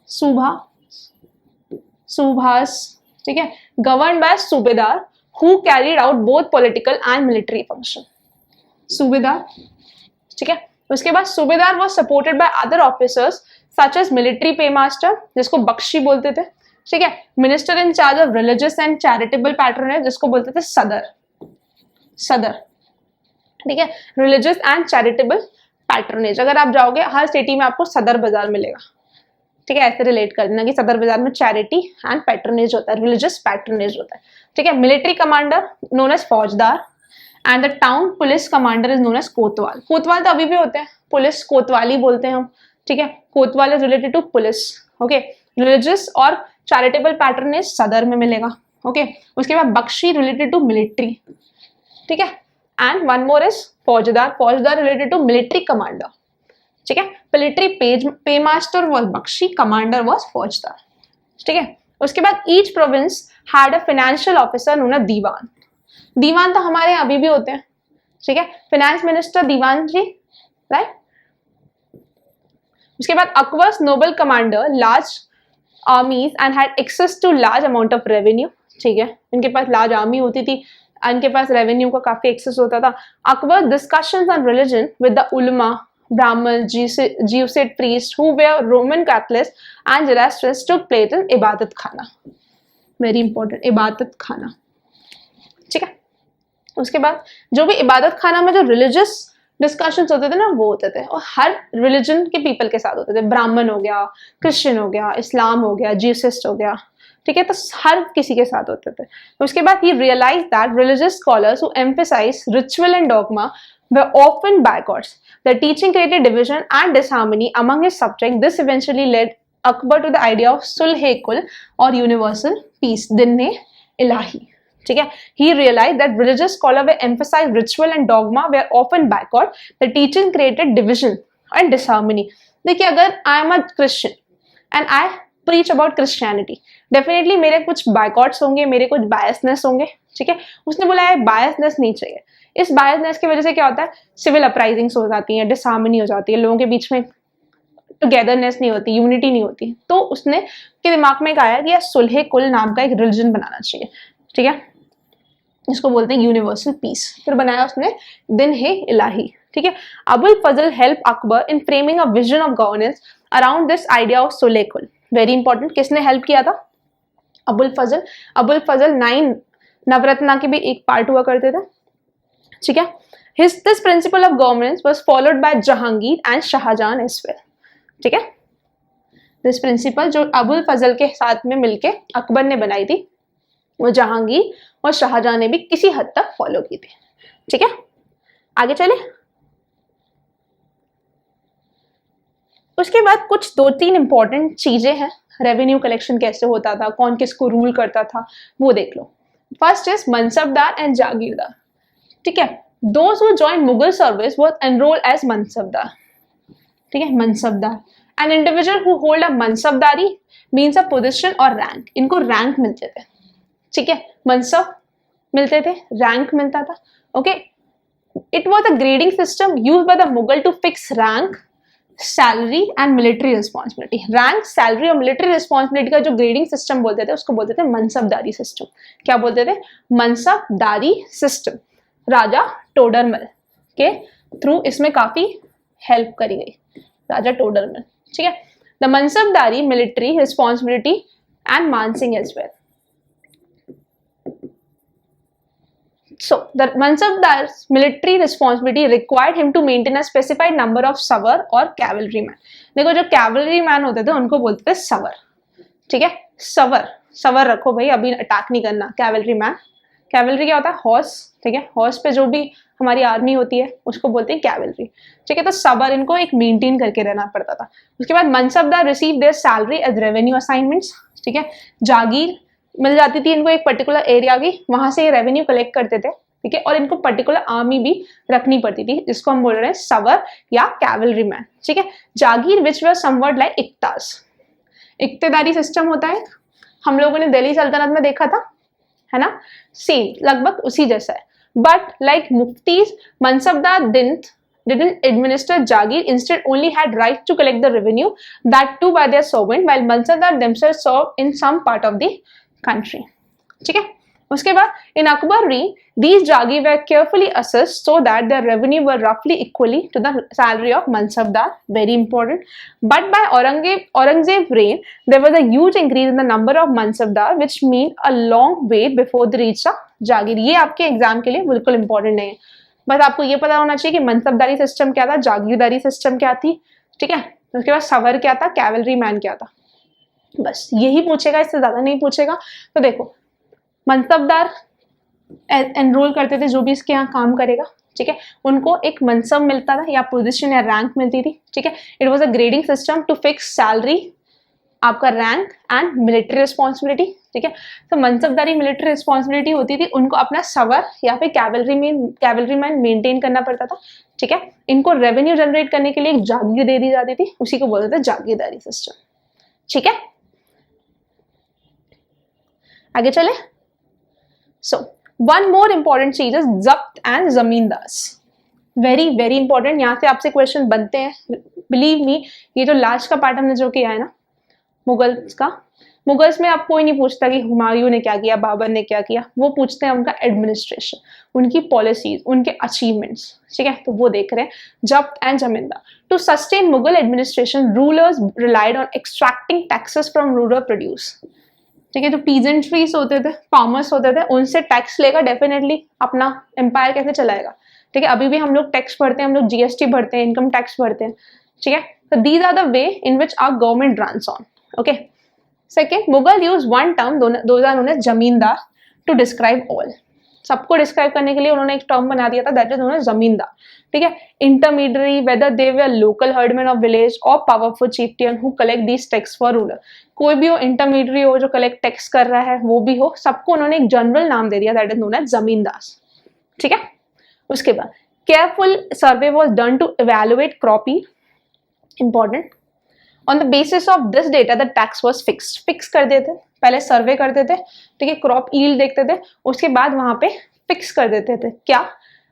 S1: suba, subas, ठीक है, govern by subedar who carried out both political and military function, subedar, ठीक है। उसके बाद subedar was supported by other officers such as military pay master, जिसको बख्शी बोलते थे, ठीक है। Minister in charge of religious and charitable patronage, जिसको बोलते थे सदर, सदर, ठीक है, रिलीजियस एंड चैरिटेबल पैट्रोनेज। अगर आप जाओगे हर सिटी में आपको सदर बाजार मिलेगा, ठीक है, ऐसे रिलेट कर देना कि सदर बाजार में चैरिटी एंड पैट्रोनेज होता है, रिलीजियस पैट्रोनेज होता है, ठीक है। Military commander known as faujdar and the town police commander is known as kotwal. Kotwal तो अभी भी होते हैं, पुलिस कोतवाली बोलते हैं हम, ठीक है। Kotwal is related to police, okay. Religious और चैरिटेबल पैट्रोनेज सदर में मिलेगा, ओके। उसके बाद बख्शी रिलेटेड टू मिलिट्री, ठीक है। एंड वन मोर इज फौजदार, फौजदार रिलेटेड टू मिलिट्री कमांडर, ठीक है। Military pay master was Bakhshi, commander was Faujdar, ठीक है। उसके बाद each province had a financial officer known as Diwan. Diwan तो हमारे यहाँ अभी भी होते हैं, ठीक है, finance minister Diwan ji, right. उसके बाद Akbar's noble commander large armies and had access to large amount of revenue, ठीक है। इनके पास लार्ज आर्मी होती थी, इनके पास रेवेन्यू का काफी एक्सेस होता था। Akbar discussions on religion with the उलमा, Brahmin, Jesuit priests who were Roman Catholics and Zoroastrians took place in इबादत खाना, वेरी इंपॉर्टेंट, इबादत खाना, ठीक है। उसके बाद जो भी इबादत खाना में जो रिलीजियस डिस्कशंस होते थे ना, वो होते थे, और हर रिलीजन के पीपल के साथ होते थे। ब्राह्मण हो गया, क्रिश्चियन हो गया, इस्लाम हो गया, जीसस हो गया, ठीक है, तो हर किसी के साथ होते थे। उसके बाद he realized that religious scholars who emphasize ritual and dogma were often bigots. The teaching created division and disharmony among his subjects. This eventually led Akbar to the idea of sulh-e-kul or universal peace, din-e-ilahi. ठीक है, he realized that religious scholars were emphasized ritual and dogma were often bigot. The teaching created division and disharmony. देखिए, अगर I am a Christian and I preach about Christianity, definitely मेरे कुछ बायकॉट्स होंगे, मेरे कुछ biasness होंगे, ठीक है। उसने बोला है बायसनेस नहीं चाहिए। इस बायसनेस की वजह से क्या होता है, सिविल अपराइजिंग्स हो जाती हैं, डिसहार्मनी हो जाती है, लोगों के बीच में टुगेदरनेस नहीं होती, यूनिटी नहीं होती। तो उसने के दिमाग में आया कि यार सुलह कुल नाम का एक रिलीजन बनाना चाहिए, ठीक है, जिसको बोलते हैं यूनिवर्सल पीस। फिर बनाया उसने दिन-ए-इलाही, ठीक है। Abul Fazal help Akbar in framing a vision of governance around this idea of Sulh Kul. Very important, किसने हेल्प किया था, अबुल फजल। अबुल फजल 9 नवरत्ना के भी एक पार्ट हुआ करते थे, ठीक है। This principle of governance was followed by Jahangir and Shahjahan as well, ठीक है। दिस प्रिंसिपल जो अबुल फजल के साथ में मिलके अकबर ने बनाई थी, वो जहांगीर और शाहजहां ने भी किसी हद तक फॉलो की थी, ठीक है। आगे चले, उसके बाद कुछ 2-3 इंपॉर्टेंट चीजें हैं, रेवेन्यू कलेक्शन कैसे होता था, कौन किसको रूल करता था, वो देख लो। First is Mansabdar and Jagirdar, ठीक है। Those who join Mughal service were enrol as Mansabdar, ठीक है, Mansabdar. An individual who hold a Mansabdari means a position और रैंक, इनको रैंक मिलते थे, ठीक है, मनसब मिलते थे, रैंक मिलता था, okay. It was a grading system use by the Mughal to fix rank, salary and military responsibility. Rank, salary और मिलिट्री रिस्पॉन्सिबिलिटी का जो ग्रेडिंग सिस्टम बोलते थे उसको बोलते थे मनसबदारी सिस्टम। क्या बोलते थे? मनसबदारी सिस्टम। राजा टोडरमल के थ्रू इसमें काफी हेल्प करी गई, राजा टोडरमल। ठीक है, the Mansabdari military responsibility and Mansingh as well. So the Mansabdar's military responsibility required him to maintain a specified number of savar और cavalry man। देखो जो cavalry man होते थे उनको बोलते थे सवर। ठीक है, सवर, सवर रखो भाई, अभी अटैक नहीं करना। cavalry man, cavalry क्या होता है? हॉर्स। ठीक है, हॉर्स पे जो भी हमारी आर्मी होती है उसको बोलते हैं कैवलरी। ठीक है, तो सबर इनको एक मेंटेन करके रहना पड़ता था। उसके बाद Mansabdar receive their salary as revenue assignments. ठीक है, जागीर मिल जाती थी इनको एक पर्टिकुलर एरिया की, वहां से ये रेवेन्यू कलेक्ट करते थे। ठीक है, और इनको पर्टिकुलर आर्मी भी रखनी पड़ती थी जिसको हम बोल रहे हैं सवर या कैवलरी मैन। ठीक है, जागीर विच वर समवर्ड लाइक इक्तास। इक्तेदारी सिस्टम होता है, हम लोगों ने दिल्ली सल्तनत में देखा था, है ना, सेम लगभग उसी जैसा है। But like Muqtis, Mansabdar didn't administer Jagir, instead only had right to collect the revenue, that too by their servant, while Mansabdar themselves served in some part of the country। ठीक है, उसके बाद in Akbarri, these Jagir were carefully assessed so that their revenue were roughly equally to the salary of Mansabdar, very important। But by Aurangzeb reign, there was a huge increase in the number of Mansabdar, which mean a long way before they reached Jagir। ये आपके exam के लिए बिल्कुल important नहीं है, बस आपको ये पता होना चाहिए कि मनसबदारी सिस्टम क्या था, जागीरदारी सिस्टम क्या थी। ठीक है, उसके बाद सवर क्या था, कैवलरी मैन क्या था, बस यही पूछेगा, इससे ज्यादा नहीं पूछेगा। तो देखो, मनसबदार एनरोल करते थे जो भी इसके यहाँ काम करेगा। ठीक है, उनको एक मनसब मिलता था या पोजीशन या रैंक मिलती थी। ठीक है, it was a grading system to fix salary, आपका रैंक एंड मिलिट्री रिस्पॉन्सिबिलिटी। ठीक है, तो मनसबदारी मिलिट्री रिस्पॉन्सिबिलिटी होती थी, उनको अपना सवर या फिर कैवलरी मैन मेंटेन करना पड़ता था। ठीक है, इनको रेवेन्यू जनरेट करने के लिए एक जागीर दे दी जाती थी, उसी को बोलते थे जागीरदारी सिस्टम। ठीक है, आगे चले। सो वन मोर इंपॉर्टेंट चीज इज जब्त एंड जमींदास। वेरी वेरी इंपॉर्टेंट, यहाँ से आपसे क्वेश्चन बनते हैं, बिलीव मी। ये जो लास्ट का पार्ट हमने जो किया है ना मुगल्स का, मुगल्स में अब कोई नहीं पूछता कि हुमायूं ने क्या किया, बाबर ने क्या किया, वो पूछते हैं उनका एडमिनिस्ट्रेशन, उनकी पॉलिसीज, उनके अचीवमेंट्स। ठीक है, तो वो देख रहे हैं। Zabt and zamindar, to sustain Mughal administration rulers relied on extracting taxes from rural produce. ठीक है, जो पीजेंट्रीज होते थे, फार्मर्स होते थे, उनसे टैक्स लेकर डेफिनेटली अपना एम्पायर कैसे चलाएगा। ठीक है, अभी भी हम लोग टैक्स भरते हैं, हम लोग जीएसटी भरते हैं, इनकम टैक्स भरते हैं। ठीक है, तो these are the way in which our government runs on. Okay, second, Mughal use one term 2019 zamindar to describe all. सबको डिस्क्राइब करने के लिए उन्होंने एक टर्म बना दिया था, that is known as Zamindar. ठीक है, intermediary, whether they were local headman of village और powerful chieftain who collect these tax for ruler. कोई भी हो, इंटरमीडियरी हो जो कलेक्ट टैक्स कर रहा है, वो भी हो, सबको उन्होंने एक जनरल नाम दे दिया, that is known as Zamindar. ठीक है, उसके बाद careful survey was done to evaluate crop yield, important. On the basis of this data, the tax was fixed। Fix कर देते, पहले सर्वे कर देते, ठीक है, क्रॉप यील्ड देखते थे, उसके बाद वहां पे फिक्स कर देते थे क्या,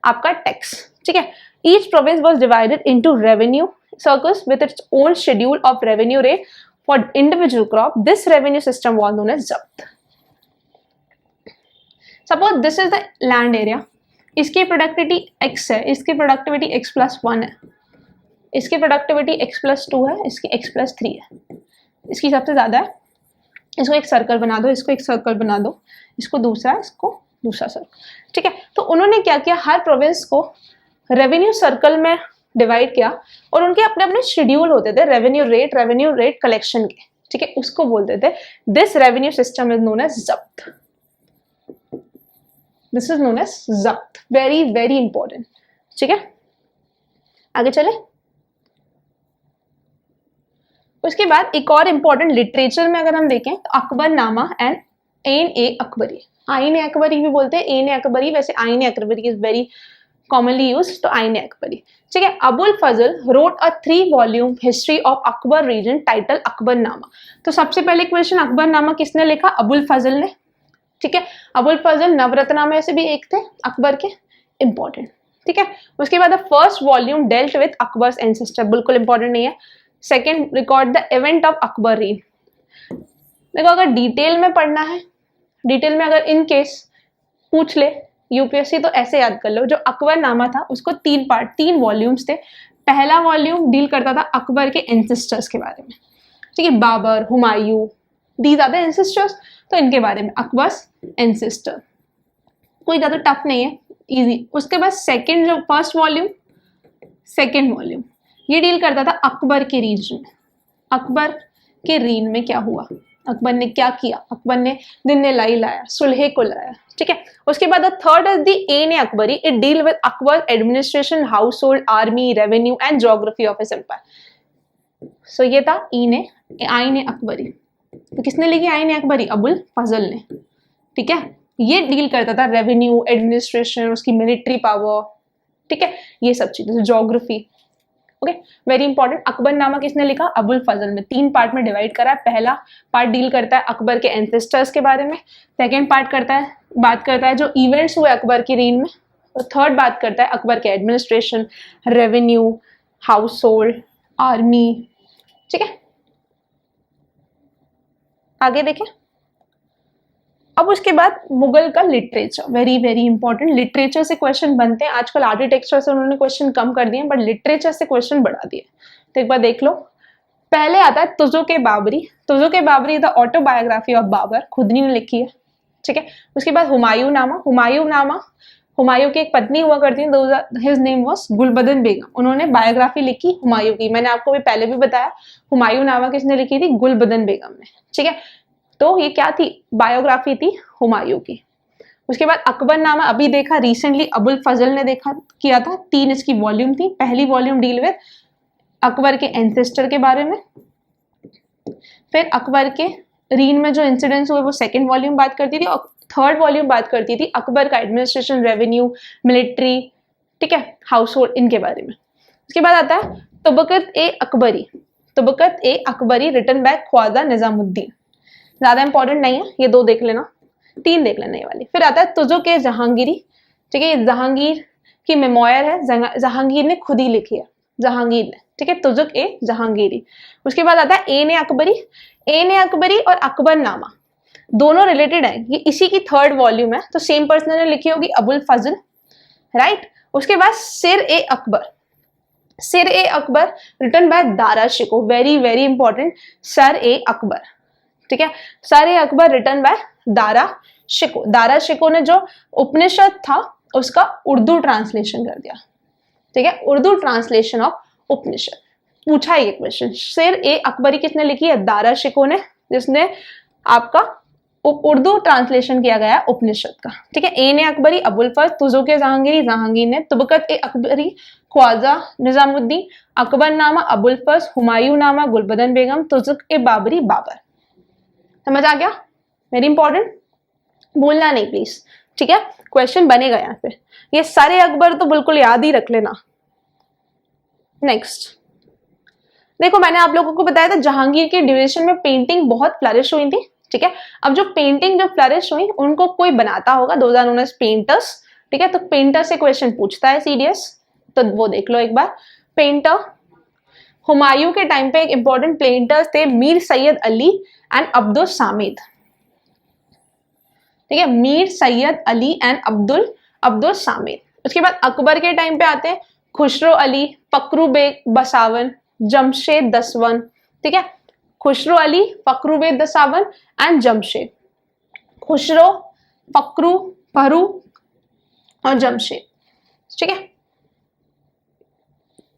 S1: आपका टैक्स। ठीक है, each province was divided into revenue circles with its own schedule of revenue rate for individual crop. This revenue system was known as Zabt. Suppose this is the land area, इसकी productivity x है, इसकी productivity x+1 है, इसकी productivity x+2 है, इसकी x+3 है, इसकी सबसे ज्यादा है। इसको एक सर्कल बना दो, इसको एक सर्कल बना दो, इसको दूसरा, इसको दूसरा सर्कल। ठीक है, तो उन्होंने क्या किया, हर प्रोविंस को रेवेन्यू सर्कल में डिवाइड किया और उनके अपने अपने शेड्यूल होते थे रेवेन्यू रेट कलेक्शन के। ठीक है, उसको बोलते थे, this revenue system is known as zabt. This is known as zabt, very very important. ठीक है, आगे चले। उसके बाद एक और इंपॉर्टेंट लिटरेचर में अगर हम देखें तो अकबरनामा एंड आइन ए अकबरी। आइन ए अकबरी भी बोलते हैं, आइन ए अकबरी, वैसे Ain e Akbari is very commonly used, तो आइन ए अकबरी। ठीक है, Abul Fazal wrote a 3 volume history of Akbar reign title Akbarnama. तो सबसे पहले क्वेश्चन, अकबरनामा किसने लिखा, अबुल फजल ने। ठीक है, अबुल फजल नवरत्ना में से भी एक थे अकबर के, इंपॉर्टेंट। ठीक है। उसके बाद the first volume dealt with Akbar's ancestor, बिल्कुल इंपॉर्टेंट नहीं है। Second, record the event of Akbar reign. देखो अगर डिटेल में पढ़ना है, डिटेल में अगर इन केस पूछ ले यूपीएससी, तो ऐसे याद कर लो, जो अकबर नामा था उसको 3 पार्ट, 3 वॉल्यूम्स थे। पहला वॉल्यूम डील करता था अकबर के एंसेस्टर्स के बारे में, ठीक है, Babur, Humayun, these are the ancestors, तो इनके बारे में अकबर्स एंसेस्टर, कोई ज्यादा टफ नहीं है, इजी। उसके बाद सेकंड, जो फर्स्ट वॉल्यूम, सेकंड वॉल्यूम ये डील करता था अकबर के रीजन, अकबर के रीन में क्या हुआ, अकबर ने क्या किया, अकबर ने दिन ने लाई लाया, सुलह को लाया, ठीक है। उसके बाद third is the Ain e Akbari, it deal with Akbar administration, household, army, revenue and geography of his empire. So ये था आईन ए अकबरी। तो किसने लिखी आईन ए अकबरी? अबुल फजल ने, ठीक है। ये डील करता था रेवेन्यू, एडमिनिस्ट्रेशन, उसकी मिलिट्री पावर, ठीक है, ये सब चीजें, geography, okay, very important. Akbarnama किसने लिखा? अबुल फजल ने। 3 पार्ट में डिवाइड करा है। पहला पार्ट डील करता है अकबर के एंसेस्टर्स के बारे में, सेकेंड पार्ट बात करता है जो इवेंट्स हुए अकबर की रीन में, और थर्ड बात करता है अकबर के administration, revenue, house hold, army, ठीक है। आगे देखें। अब उसके बाद मुगल का literature, very very important. Literature से क्वेश्चन बनते हैं आजकल, आर्किटेक्चर से उन्होंने क्वेश्चन कम कर दिए, बट लिटरेचर से क्वेश्चन बढ़ा दिए। तो एक बार देख लो, पहले आता है Tuzuk-e Baburi. Tuzuk-e Baburi the autobiography of Babur, खुद ने लिखी है, ठीक है। उसके बाद हुमायूं नामा। हुमायूं की एक पत्नी हुआ करती है, हिज नेम वाज गुलबदन बेगम, उन्होंने बायोग्राफी लिखी हुमायूं की। मैंने आपको भी पहले भी बताया, हुमायूं नामा किसने लिखी थी? गुलबदन बेगम ने, ठीक है। तो ये क्या थी? बायोग्राफी थी हुमायूं की। उसके बाद अकबरनामा अभी देखा रिसेंटली, अबुल फजल ने किया था। 3 इसकी वॉल्यूम थी। पहली वॉल्यूम डील विद अकबर के एंसेस्टर के बारे में, फिर अकबर के रीन में जो इंसिडेंट्स हुए वो सेकेंड वॉल्यूम बात करती थी, और थर्ड वॉल्यूम बात करती थी अकबर का एडमिनिस्ट्रेशन, रेवेन्यू, मिलिट्री, ठीक है, हाउस होल्ड, इनके बारे में। उसके बाद आता है तुबकत ए अकबरी रिटन बाय ख्वाजा निजामुद्दीन। ज्यादा इंपॉर्टेंट नहीं है, ये 2 देख लेना, 3 देख लेना ये वाली। फिर आता है तुजुक-ए जहांगीरी, ठीक है, ये जहांगीर की मेमोयर है, जहांगीर ने खुद ही लिखी है, जहांगीर ने, ठीक है, तुजुक-ए जहांगीरी। उसके बाद आता है एन ए अकबरी। एन ए अकबरी और अकबरनामा दोनों रिलेटेड है, ये इसी की 3rd वॉल्यूम है, तो सेम पर्सन ने लिखी होगी, अबुल फजल, राइट। उसके बाद सिर e Akbar, Sirr e Akbar written by Dara Shikoh, very very important, Sirr e Akbar, ठीक है, सर ए अकबर रिटन बाय दारा शिको। दारा शिको ने जो उपनिषद था उसका उर्दू ट्रांसलेशन कर दिया, ठीक है, उर्दू ट्रांसलेशन ऑफ उपनिषद। पूछा ये क्वेश्चन, सिर ए अकबरी किसने लिखी है? दारा शिको ने, जिसने आपका उर्दू ट्रांसलेशन किया गया उपनिषद का, ठीक है। एन ए अकबरी अबुल फजल, तुजुक-ए जहांगीरी जहांगीर ने, तुबकत ए अकबरी ख्वाजा निजामुद्दीन, अकबरनामा अबुल फजल, हुमायूं नामा गुलबदन बेगम, तुजुक-ए बाबरी बाबर। समझ आ गया? वेरी इंपॉर्टेंट, भूलना नहीं प्लीज, ठीक है, क्वेश्चन बनेगा यहाँ से। ये सारे अकबर तो बिल्कुल याद ही रख लेना। नेक्स्ट देखो, मैंने आप लोगों को बताया था जहांगीर के ड्यूरेशन में पेंटिंग बहुत फ्लरिश हुई थी, ठीक है। अब जो पेंटिंग जो फ्लरिश हुई उनको कोई बनाता होगा, those are known as painters, ठीक है। तो पेंटर से क्वेश्चन पूछता है सीडीएस, तो वो देख लो एक बार। पेंटर, हुमायूं के टाइम पे एक इंपॉर्टेंट पेंटर्स थे मीर सैयद अली एंड अब्दुल सामिद, ठीक है, मीर सैयद अली एंड अब्दुल सामिद। उसके बाद अकबर के टाइम पे आते हैं खुसरो अली, फखरू बेग बसावन, जमशेद दसवन, ठीक है, खुसरो अली, फखरू बेग दसावन एंड जमशेद। खुसरो, फखरू और जमशेद, ठीक है।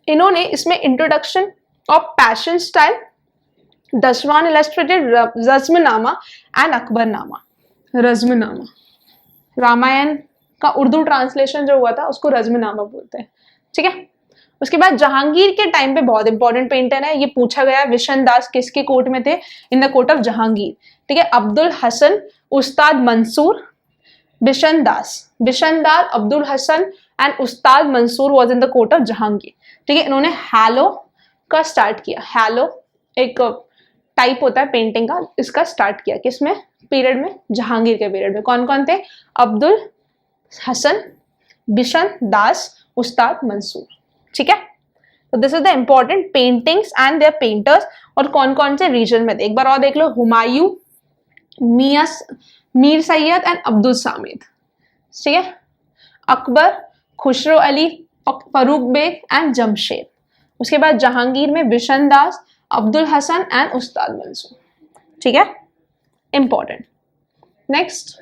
S1: इन्होंने इसमें introduction of Persian style, Daswanth illustrated, Razmnama and Akbarnama. Razmnama, Ramayana का उर्दू ट्रांसलेशन जो हुआ था उसको रज़्मनामा बोलते हैं, ठीक है। उसके बाद जहांगीर के टाइम पे बहुत इंपॉर्टेंट पेंटर है, ये पूछा गया, विशन दास किसके कोर्ट में थे? In the court of Jahangir, ठीक है। Abdul Hasan, Ustad Mansur, Bishan Das, Abdul Hasan and Ustad Mansur was in the court of Jahangir, ठीक है। इन्होंने हैलो का स्टार्ट किया, हैलो एक टाइप होता है पेंटिंग का, इसका स्टार्ट किया किसमें? पीरियड में, जहांगीर के पीरियड में। कौन कौन थे? अब्दुल हसन, बिशन दास, उस्ताद मंसूर। ठीक है, तो this is the important paintings and their painters, और कौन कौन से रीजन में थे एक बार और देख लो, हुमायूं, मीर सैयद एंड अब्दुल सामिद। ठीक है, अकबर, खुसरो अली, फरूक बेग एंड जमशेद। उसके बाद जहांगीर में बिशन दास, अब्दुल हसन एंड उस्ताद मंसूर। ठीक है, इंपॉर्टेंट। नेक्स्ट,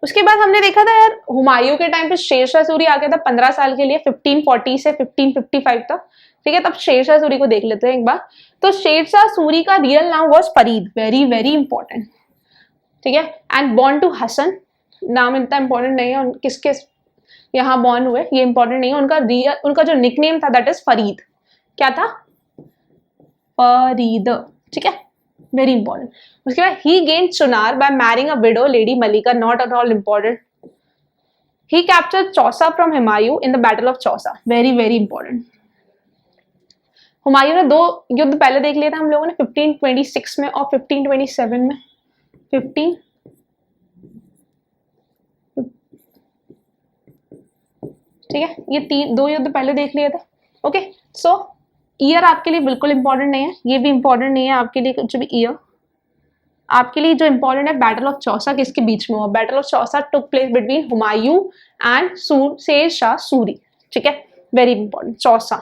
S1: उसके बाद हमने देखा था यार हुमायूं के टाइम पे शेरशाह सूरी आ गया था 15 साल के लिए, 1540 से 1555 तक। ठीक है, तब शेरशाह सूरी को देख लेते हैं एक बार। तो शेरशाह सूरी का रियल नाम was Farid, very very important. ठीक है, एंड बॉर्न टू हसन, नाम इतना इंपॉर्टेंट नहीं है किसके यहाँ बॉर्न हुए, ये इंपॉर्टेंट नहीं है। उनका जो निकनेम था दैट इज फरीद। क्या था? फरीद। ठीक है, वेरी इंपॉर्टेंट। उसके बाद he gained Chunar by marrying a widow lady Malika, not at all important. He captured Chausa from Humayun in the battle of Chausa, very very important. Humayun ने 2 युद्ध पहले देख लिया था हम लोगों ने, 1526 में और 1527 में। 15 ठीक है, ये 2 युद्ध पहले देख लिए थे। ओके, सो ईयर आपके लिए बिल्कुल इंपॉर्टेंट नहीं है, ये भी इंपॉर्टेंट नहीं है आपके लिए कुछ भी ईयर। आपके लिए जो इंपॉर्टेंट है बैटल ऑफ चौसा किसके बीच में हुआ? Battle of Chausa took place between Humayun and Sher Shah Suri. ठीक है, very important. Chausa,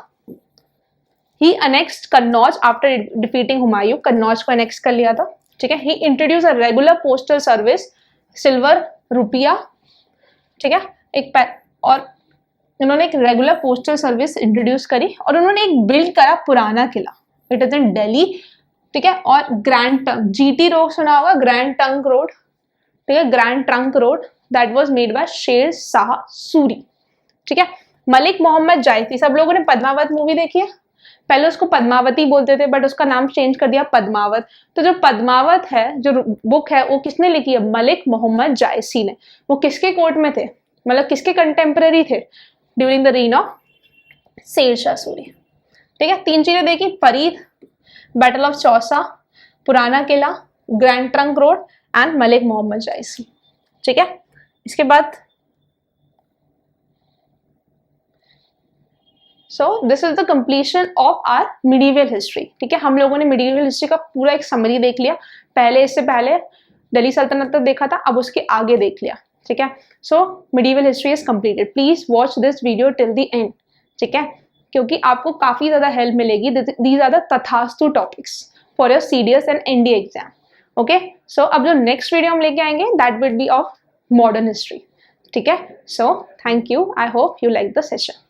S1: he annexed Kannauj after defeating Humayun, Kannauj को अनेक्स कर लिया था। ठीक है, he introduce a regular postal service, silver rupiya. ठीक है, और इन्होंने एक रेगुलर पोस्टल सर्विस इंट्रोड्यूस करी, और उन्होंने एक बिल्ड करा पुराना किला, इट इज इन दिल्ली। ठीक है, और ग्रैंड ट्रंक, जीटी रोड सुना होगा, ग्रैंड ट्रंक रोड। ठीक है, grand trunk road that was made by शेर शाह सूरी। ठीक है, मलिक मोहम्मद जायसी, सब लोगों ने पद्मावत मूवी देखी है, पहले उसको पद्मावती बोलते थे बट उसका नाम चेंज कर दिया पद्मावत। तो जो पद्मावत है, जो बुक है, वो किसने लिखी है? मलिक मोहम्मद जायसी ने। वो किसके कोर्ट में थे, मतलब किसके कंटेम्पररी थे? ड्यूरिंग द रीन ऑफ शेर शाह सूरी। ठीक है, 3 चीजें देखी, Farid, battle of Chausa, Purana Qila, grand trunk road and Malik Muhammad Jayasi. ठीक है, इसके बाद so this is the completion of our medieval history. ठीक है, हम लोगों ने मिडीवियल हिस्ट्री का पूरा एक समरी देख लिया। पहले, इससे पहले दिल्ली सल्तनत तक देखा था, अब उसके आगे देख लिया। ठीक है, so medieval history is completed. Please watch this video till the end. ठीक है, क्योंकि आपको काफी ज्यादा हेल्प मिलेगी। दीज आर द तथास्तु topics for your CDS and NDA exam. Okay, so अब जो नेक्स्ट वीडियो हम लेके आएंगे that will be of modern history. ठीक है, so thank you, I hope you like the session.